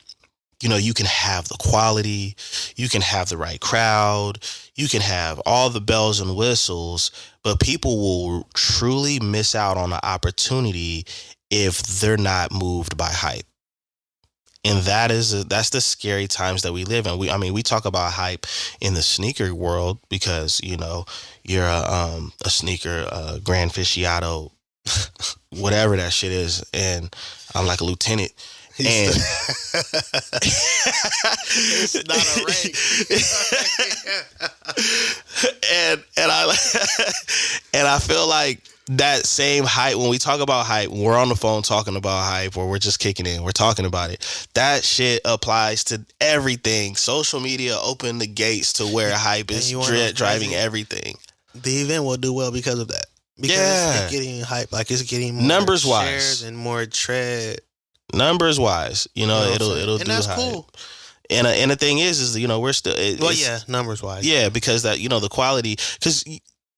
you know, you can have the quality, you can have the right crowd, you can have all the bells and whistles, but people will truly miss out on the opportunity if they're not moved by hype. And that's the scary times that we live in. We talk about hype in the sneaker world because, you know, you're a sneaker grand aficionado, whatever that shit is, and I'm like a lieutenant. And it's not a rank. and I feel like that same hype, when we talk about hype, when we're on the phone talking about hype, or we're just kicking in, we're talking about it. That shit applies to everything. Social media opened the gates to where hype is driving everything. The event will do well because of that. Because it's getting hype, like it's getting more numbers shares wise and more tread. Numbers wise, you know, it'll and do that's hype. cool. And the thing is, you know, we're still numbers wise, because that, you know, the quality, because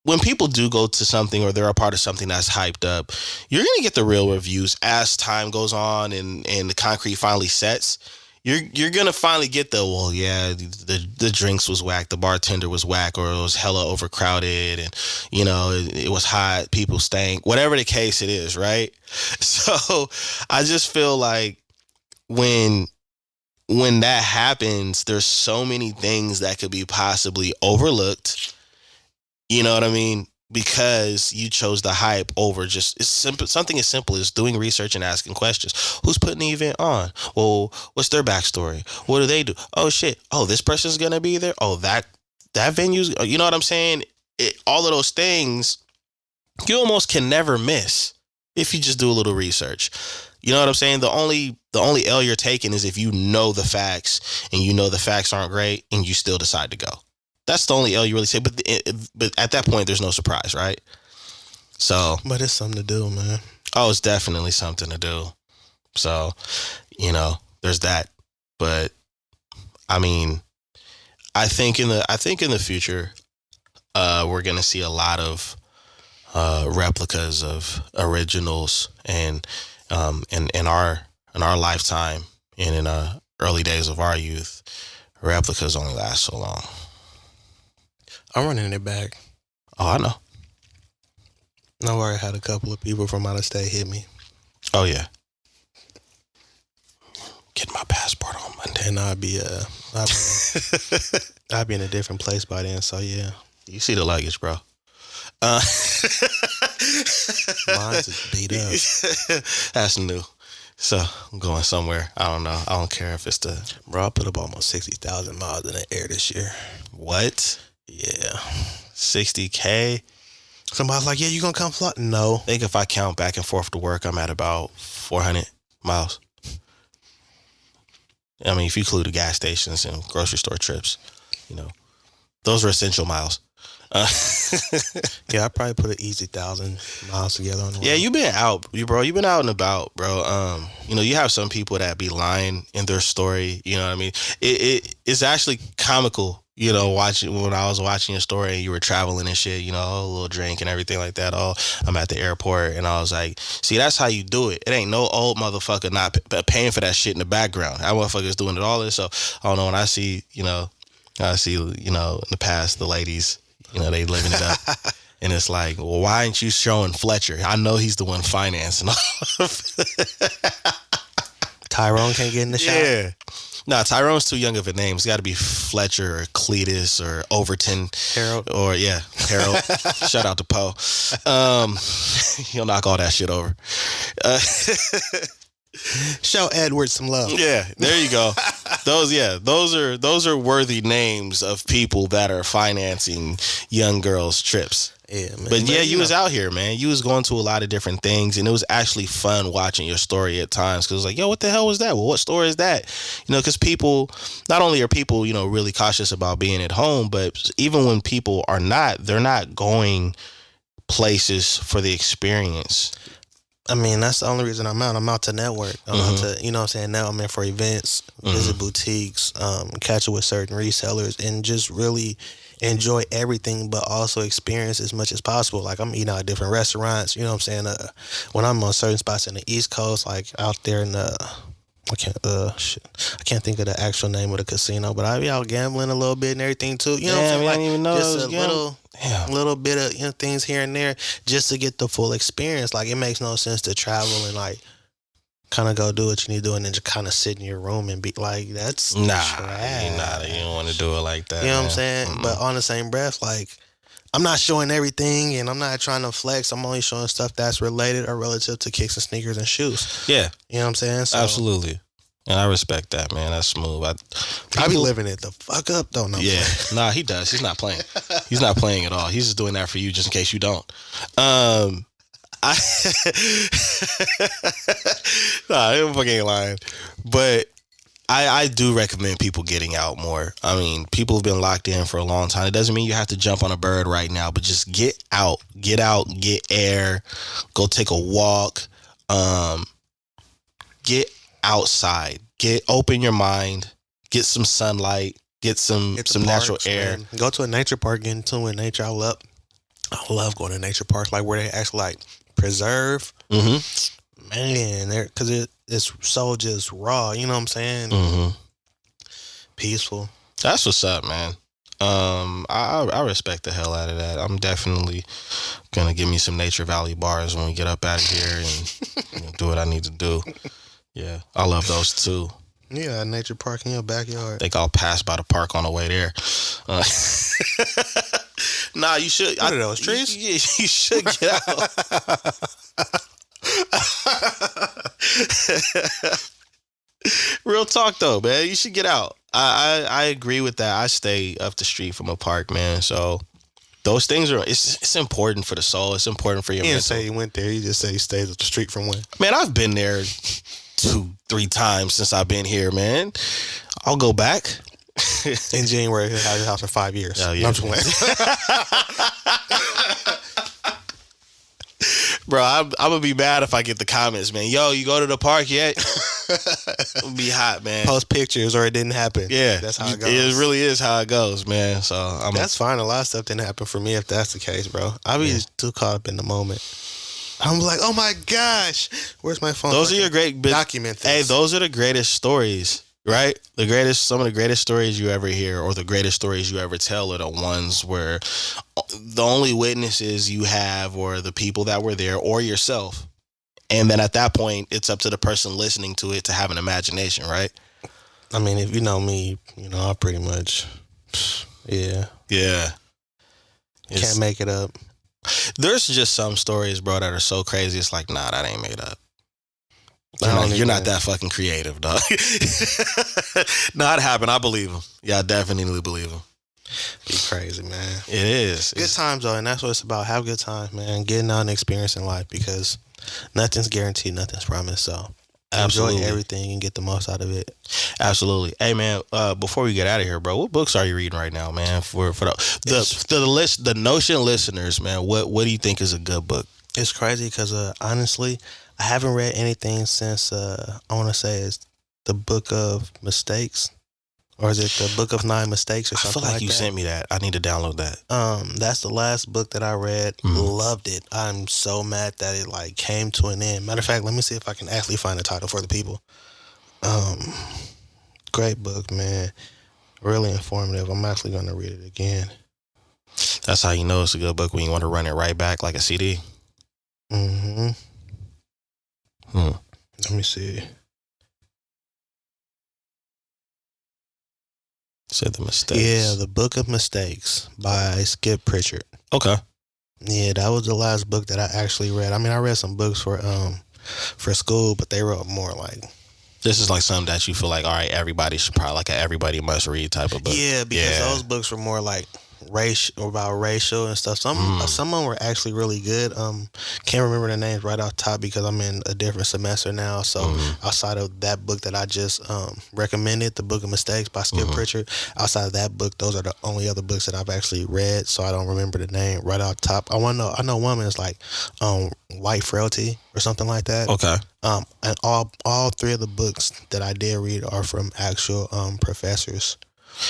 when people do go to something or they're a part of something that's hyped up, you're gonna get the real reviews as time goes on and the concrete finally sets. You're gonna finally get the drinks was whack, the bartender was whack, or it was hella overcrowded, and you know it was hot, people stank, whatever the case it is, right? So I just feel like when that happens, there's so many things that could be possibly overlooked. You know what I mean? Because you chose the hype over just something as simple as doing research and asking questions. Who's putting the event on? Well, what's their backstory? What do they do? Oh shit! Oh, this person's gonna be there. Oh, that venue's. You know what I'm saying? All of those things you almost can never miss if you just do a little research. You know what I'm saying? The only L you're taking is if you know the facts and you know the facts aren't great and you still decide to go. That's the only L you really say. But at that point, there's no surprise, right? So, but it's something to do, man. Oh, it's definitely something to do. So, you know, there's that. But I mean, I think in the future, we're gonna see a lot of replicas of originals, and in our lifetime and in early days of our youth, replicas only last so long. I'm running it back. Oh, I know. I already had a couple of people from out of state hit me. Oh yeah. Get my passport on Monday, and I'll be in a different place by then. So yeah, you see the luggage, bro. Mine's is beat up. That's new. So I'm going somewhere. I don't know. I don't care if it's the. Bro, I put up almost 60,000 miles in the air this year. What? Yeah. 60K? Somebody's like, yeah, you gonna come fly? No. I think if I count back and forth to work, I'm at about 400 miles. I mean, if you include the gas stations and grocery store trips, you know, those are essential miles. Yeah, I probably put an easy 1,000 miles together on the road. Yeah, you've been out, bro. You've been out and about, bro. You know, you have some people that be lying in their story. You know what I mean? It's actually comical. You know, when I was watching your story and you were traveling and shit, you know, a little drink and everything like that. Oh, I'm at the airport, and I was like, see, that's how you do it. It ain't no old motherfucker not paying for that shit in the background. That motherfucker's doing it all this. So I don't know, when I see, in the past, the ladies, you know, they living it up. And it's like, well, why aren't you showing Fletcher? I know he's the one financing all of it. Tyrone can't get in the shot? Yeah. Nah, Tyrone's too young of a name. It's got to be Fletcher or Cletus or Overton. Harold. Or, yeah, Harold. Shout out to Poe. He'll knock all that shit over. Show Edward some love. Yeah, there you go. Those are worthy names of people that are financing young girls' trips. Yeah, man. But yeah, you was out here, man. You was going to a lot of different things, and it was actually fun watching your story at times, because it was like, yo, what the hell was that? Well, what store is that? You know, because people, not only are people, you know, really cautious about being at home, but even when people are not, they're not going places for the experience. I mean, that's the only reason I'm out. I'm out to network. I'm out to, you know what I'm saying? Now I'm in for events, visit boutiques, catch up with certain resellers, and just really enjoy everything, but also experience as much as possible. Like, I'm eating out at different restaurants, you know what I'm saying? When I'm on certain spots in the East Coast, like out there in the, I can't think of the actual name of the casino, but I be out gambling a little bit and everything too. You know what I'm saying? I Like, didn't even know just a little bit of, you know, things here and there just to get the full experience. Like, it makes no sense to travel and like kind of go do what you need to do and then just kind of sit in your room and be like, that's trash. You don't want to do it like that. You know what I'm saying? But on the same breath, like, I'm not showing everything and I'm not trying to flex. I'm only showing stuff that's related or relative to kicks and sneakers and shoes. Yeah. You know what I'm saying? So, absolutely. And I respect that, man. That's smooth. I be living it the fuck up, though. No, yeah. Nah, he does. He's not playing. He's not playing at all. He's just doing that for you just in case you don't. Nah, I'm fucking lying. But I do recommend people getting out more. I mean, people have been locked in for a long time. It doesn't mean you have to jump on a bird right now, but just get out, get air, go take a walk, get outside, open your mind, get some sunlight, get some natural air. Man. Go to a nature park, get into with nature. I love going to nature parks, like where they actually like preserve. Man, because it's so just raw. You know what I'm saying? Peaceful. That's what's up, man. I respect the hell out of that. I'm definitely gonna give me some Nature Valley bars when we get up out of here and do what I need to do. Yeah, I love those too. Yeah, nature park in your backyard. I think I'll pass by the park on the way there. Nah, you should. What are those trees? You should get out. Real talk though, man. You should get out. I agree with that. I stay up the street from a park, man. So those things are it's important for the soul. It's important for your mental. He didn't say he went there. He just said he stays up the street from when. Man, I've been there 2-3 times since I've been here, man. I'll go back. In January, he'll have his house for 5 years. Oh, yeah. I'm just playing. Bro, I'm gonna be mad if I get the comments, man. Yo, you go to the park yet? It'll be hot, man. Post pictures or it didn't happen. Yeah, that's how it goes. It really is how it goes, man. So that's fine. A lot of stuff didn't happen for me if that's the case, bro. I'll be too caught up in the moment. I'm like, oh my gosh, where's my phone? Those are your great document things. Hey, those are the greatest stories, right? Some of the greatest stories you ever hear, or the greatest stories you ever tell, are the ones where the only witnesses you have or the people that were there or yourself. And then at that point, it's up to the person listening to it to have an imagination, right? I mean, if you know me, you know, I pretty much, yeah. Can't make it up. There's just some stories, bro, that are so crazy. It's like, nah, that ain't made up. You're not that fucking creative, dog. Nah, it happened. I believe him. Yeah, I definitely believe him. Be crazy, man. It is. Good times, though, and that's what it's about. Have good times, man. Getting out and experiencing life, because nothing's guaranteed, nothing's promised. So absolutely. Enjoy everything and get the most out of it. Absolutely. Hey, man, before we get out of here, bro, what books are you reading right now, man? For the Notion listeners, man, what do you think is a good book? It's crazy because honestly, I haven't read anything since I want to say it's the Book of Mistakes, or is it the Book of 9 Mistakes or something? I feel like you sent me that. I need to download that. That's the last book that I read. Loved it. I'm so mad that it like came to an end. Matter of fact, let me see if I can actually find a title for the people. Great book, man. Really informative. I'm actually going to read it again. That's how you know it's a good book, when you want to run it right back like a CD. Let me see. Said the Mistakes. Yeah, the Book of Mistakes by Skip Pritchard. Okay. Yeah, that was the last book that I actually read. I mean, I read some books for school, but they wrote more like. This is like something that you feel like, all right, everybody should probably, like, a everybody must read type of book. Yeah, because those books were more like racial and stuff. Some of them were actually really good. Can't remember the names right off top because I'm in a different semester now. So outside of that book that I just recommended, The Book of Mistakes by Skip Pritchard, outside of that book, those are the only other books that I've actually read. So I don't remember the name right off top. I know one is like White Frailty or something like that. Okay. And all three of the books that I did read are from actual professors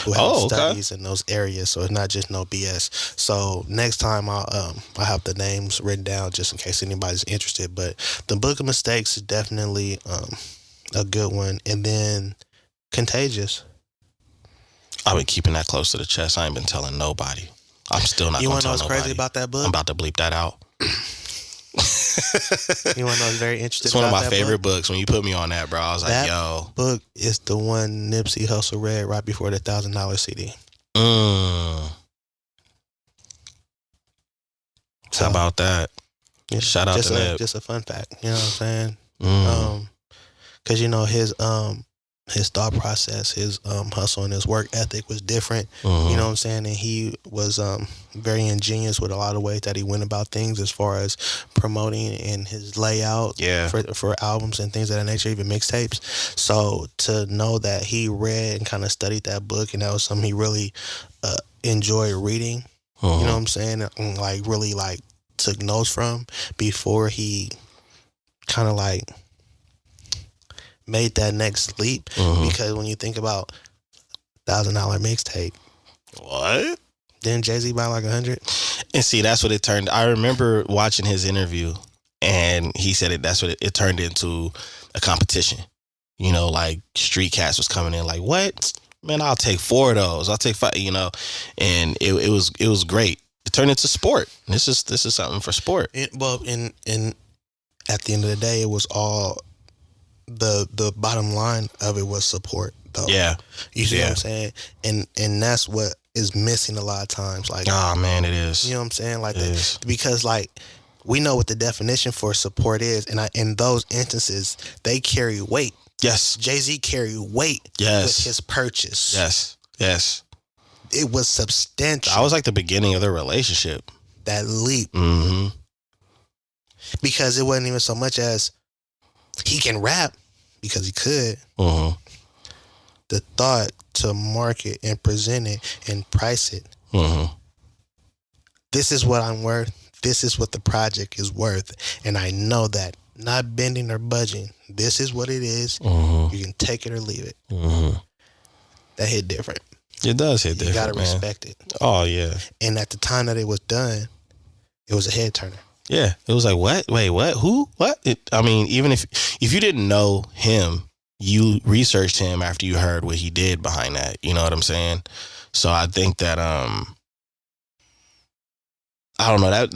who have studies in those areas, so it's not just no BS. So next time I'll have the names written down just in case anybody's interested. But the Book of Mistakes is definitely a good one, and then Contagious. I've been keeping that close to the chest. I ain't been telling nobody. I'm still not. You want to know what's crazy about that book? I'm about to bleep that out. You want to know what's very interesting? It's one of my favorite books. When you put me on that, bro, I was like, yo. Book is the one Nipsey Hussle read right before the $1,000 CD. How about that? Yeah, shout out to Nip. Just a fun fact. You know what I'm saying? Because you know his thought process, his hustle and his work ethic was different. You know what I'm saying? And he was very ingenious with a lot of ways that he went about things as far as promoting and his layout for albums and things of that nature, even mixtapes. So to know that he read and kind of studied that book, and that was something he really enjoyed reading, you know what I'm saying? And like really like took notes from before he kind of like made that next leap. Because when you think about $1,000 mixtape, what? Didn't Jay-Z buy like 100? And see, that's what it turned. I remember watching his interview, and he said that's what it turned into, a competition. You know, like street cats was coming in like, what? Man, I'll take 4 of those. I'll take 5. You know, and it was great. It turned into sport. This is something for sport. And at the end of the day, it was all. The bottom line of it was support, though. Yeah. You see what I'm saying? And that's what is missing a lot of times. Like, oh man, it is. You know what I'm saying? Like, because like we know what the definition for support is, and in those instances they carry weight. Yes. Jay-Z carried weight. Yes. With his purchase. Yes. It was substantial. That was like the beginning of their relationship. That leap. Because it wasn't even so much as he can rap, because he could. The thought to market and present it and price it. This is what I'm worth. This is what the project is worth. And I know that. Not bending or budging. This is what it is. You can take it or leave it. That hit different. It does hit different. You gotta respect it. Oh yeah. And at the time that it was done, it was a head turner. Yeah, it was like, what? Wait, what? Who? What? I mean, even if you didn't know him, you researched him after you heard what he did behind that. You know what I'm saying? So I think that I don't know, that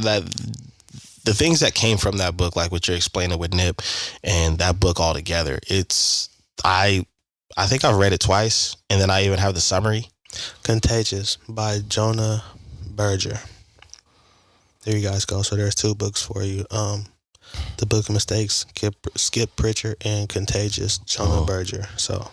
the things that came from that book, like what you're explaining with Nip and that book altogether, I think I've read it twice, and then I even have the summary. Contagious by Jonah Berger. There you guys go. So there's 2 books for you. The Book of Mistakes, Skip Pritchard, and Contagious, Jonah Berger. So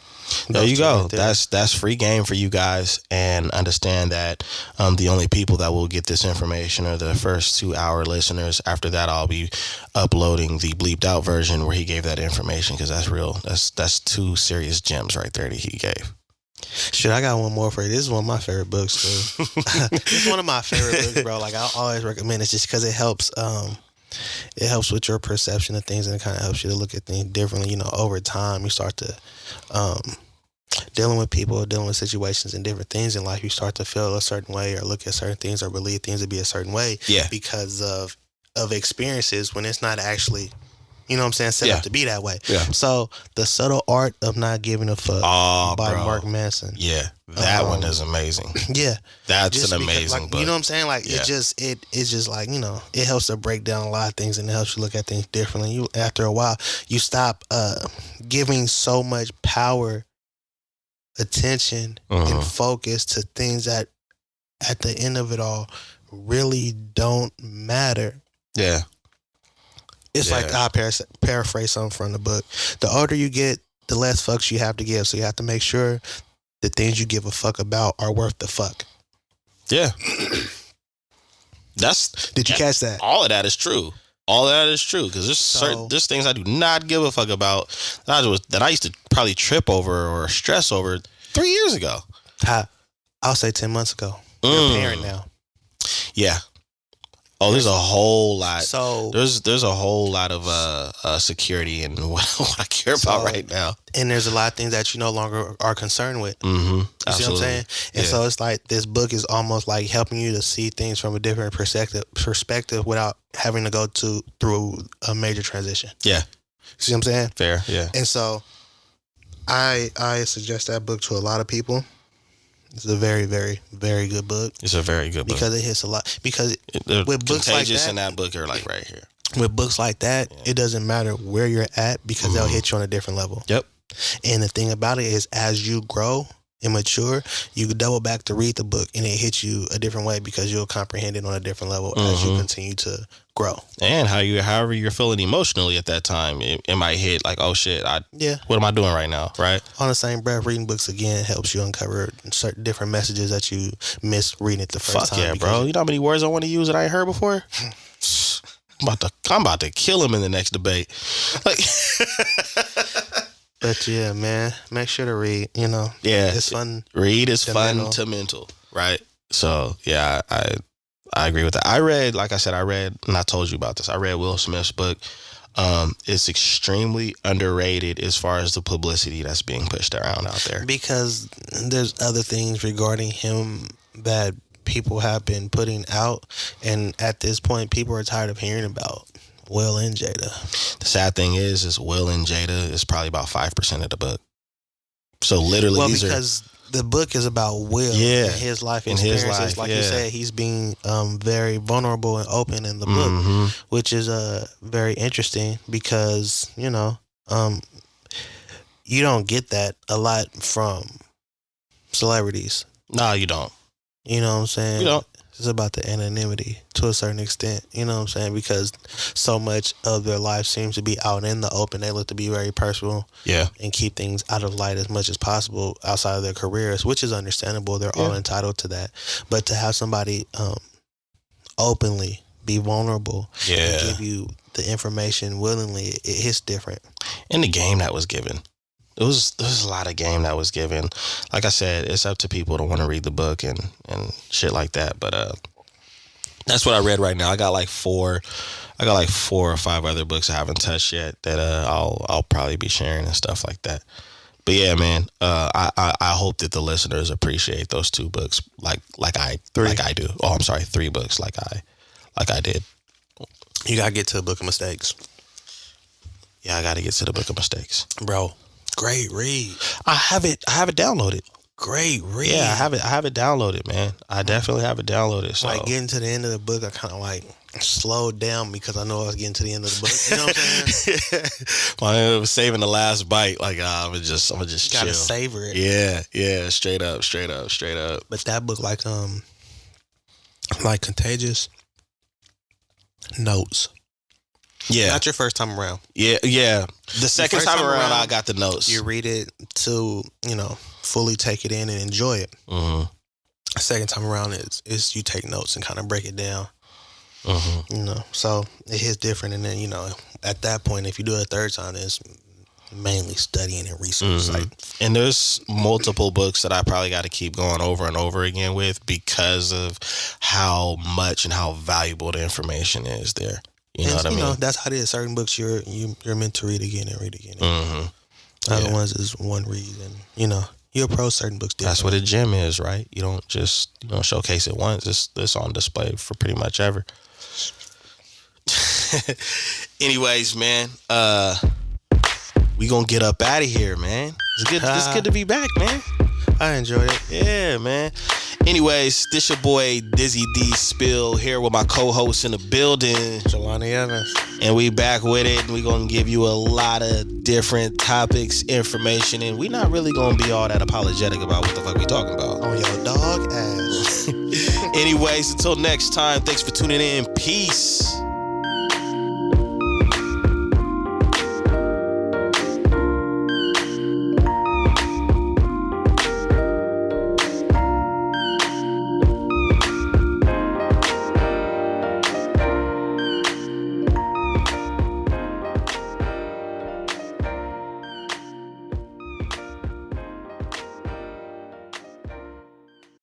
there you go. That's free game for you guys, and understand that the only people that will get this information are the first 2-hour listeners. After that, I'll be uploading the bleeped out version where he gave that information, because that's real. That's 2 serious gems right there that he gave. Shit, I got one more for you. This is one of my favorite books, too. It's one of my favorite books, bro. Like, I always recommend it just because it helps. It helps with your perception of things, and it kind of helps you to look at things differently. You know, over time, you start to dealing with people, dealing with situations and different things in life. You start to feel a certain way, or look at certain things, or believe things to be a certain way. Yeah. Because of experiences when it's not actually. You know what I'm saying? Set up to be that way. Yeah. So, The Subtle Art of Not Giving a Fuck by Mark Manson. Yeah. That one is amazing. Yeah. That's just an amazing book. You know what I'm saying? Like, it's just like, you know, it helps to break down a lot of things, and it helps you look at things differently. After a while, you stop giving so much power, attention, and focus to things that, at the end of it all, really don't matter. Yeah. It's like, I'll paraphrase something from the book. The older you get, the less fucks you have to give. So you have to make sure the things you give a fuck about are worth the fuck. Yeah. Did you catch that? All of that is true. All of that is true, because there's things I do not give a fuck about that I used to probably trip over or stress over 3 years ago. I'll say 10 months ago. You're a parent now. Yeah. Oh, there's a whole lot. So there's a whole lot of security in what I care about right now. And there's a lot of things that you no longer are concerned with. Mm-hmm. You see what I'm saying? And so it's like this book is almost like helping you to see things from a different perspective without having to go through a major transition. Yeah. See what I'm saying? Fair, yeah. And so I suggest that book to a lot of people. It's a very, very, very good book. It's a very good book. Because it hits a lot. Because with books like that, in that book are like right here. With books like that, it doesn't matter where you're at because they'll hit you on a different level. Yep. And the thing about it is, as you grow and mature, you double back to read the book and it hits you a different way because you'll comprehend it on a different level as you continue to grow. And however you're feeling emotionally at that time, it might hit like, oh shit, what am I doing right now, right? On the same breath, reading books again helps you uncover certain different messages that you missed reading it the first time. Fuck yeah, bro. You know how many words I want to use that I ain't heard before? I'm about to kill him in the next debate. Like, but yeah, man, make sure to read. Yeah, it's fun. Read is fun to mental, right? So yeah, I agree with that. I read, and I told you about this. I read Will Smith's book. It's extremely underrated as far as the publicity that's being pushed around out there. Because there's other things regarding him that people have been putting out, and at this point, people are tired of hearing about Will and Jada. The sad thing is Will and Jada is probably about 5% of the book. So literally, because the book is about Will and his life experiences. Like you said, he's being very vulnerable and open in the book, which is very interesting because you don't get that a lot from celebrities. No, you don't. You know what I'm saying? You don't. It's about the anonymity to a certain extent. You know what I'm saying? Because so much of their life seems to be out in the open. They look to be very personal. Yeah. And keep things out of light as much as possible outside of their careers, which is understandable. They're all entitled to that. But to have somebody openly be vulnerable and give you the information willingly, it hits different. And the game that was given. There was a lot of game that was given. Like I said, it's up to people to want to read the book and shit like that. But that's what I read right now. I got like 4 or 5 other books I haven't touched yet that I'll probably be sharing and stuff like that. But yeah, man, I hope that the listeners appreciate those 2 books like I do. Oh, I'm sorry, 3 books like I did. You gotta get to the Book of Mistakes. Yeah, I gotta get to the Book of Mistakes, bro. Great read. I have it downloaded. Great read. Yeah, I have it downloaded, man. I definitely have it downloaded. So like getting to the end of the book, I kind of like slowed down because I know I was getting to the end of the book. You know what I'm saying? I was saving the last bite. Like I'm gonna just gotta chill. Savor it. Yeah. Straight up. But that book, like Contagious, notes. Yeah. Not your first time around. Yeah. The second time around, I got the notes. You read it to, fully take it in and enjoy it. Mm-hmm. The second time around is you take notes and kind of break it down. Mm-hmm. So it hits different. And then, at that point, if you do it a third time, it's mainly studying and research. Mm-hmm. And there's multiple books that I probably got to keep going over and over again with because of how much and how valuable the information is there. You know what I mean? That's how it is. Certain books you're meant to read again and read again. Mm-hmm. Other ones is one read, and you approach certain books different. That's what a gem is, right? You don't just showcase it once. It's on display for pretty much ever. Anyways, man, we gonna get up out of here, man. It's good to be back, man. I enjoyed it. Yeah, man. Anyways, this your boy Dizzy D Spill here with my co-host in the building, Jelani Evans. And we back with it. We gonna give you a lot of different topics, information, and we not really gonna be all that apologetic about what the fuck we talking about. On your dog ass. Anyways, until next time, thanks for tuning in. Peace.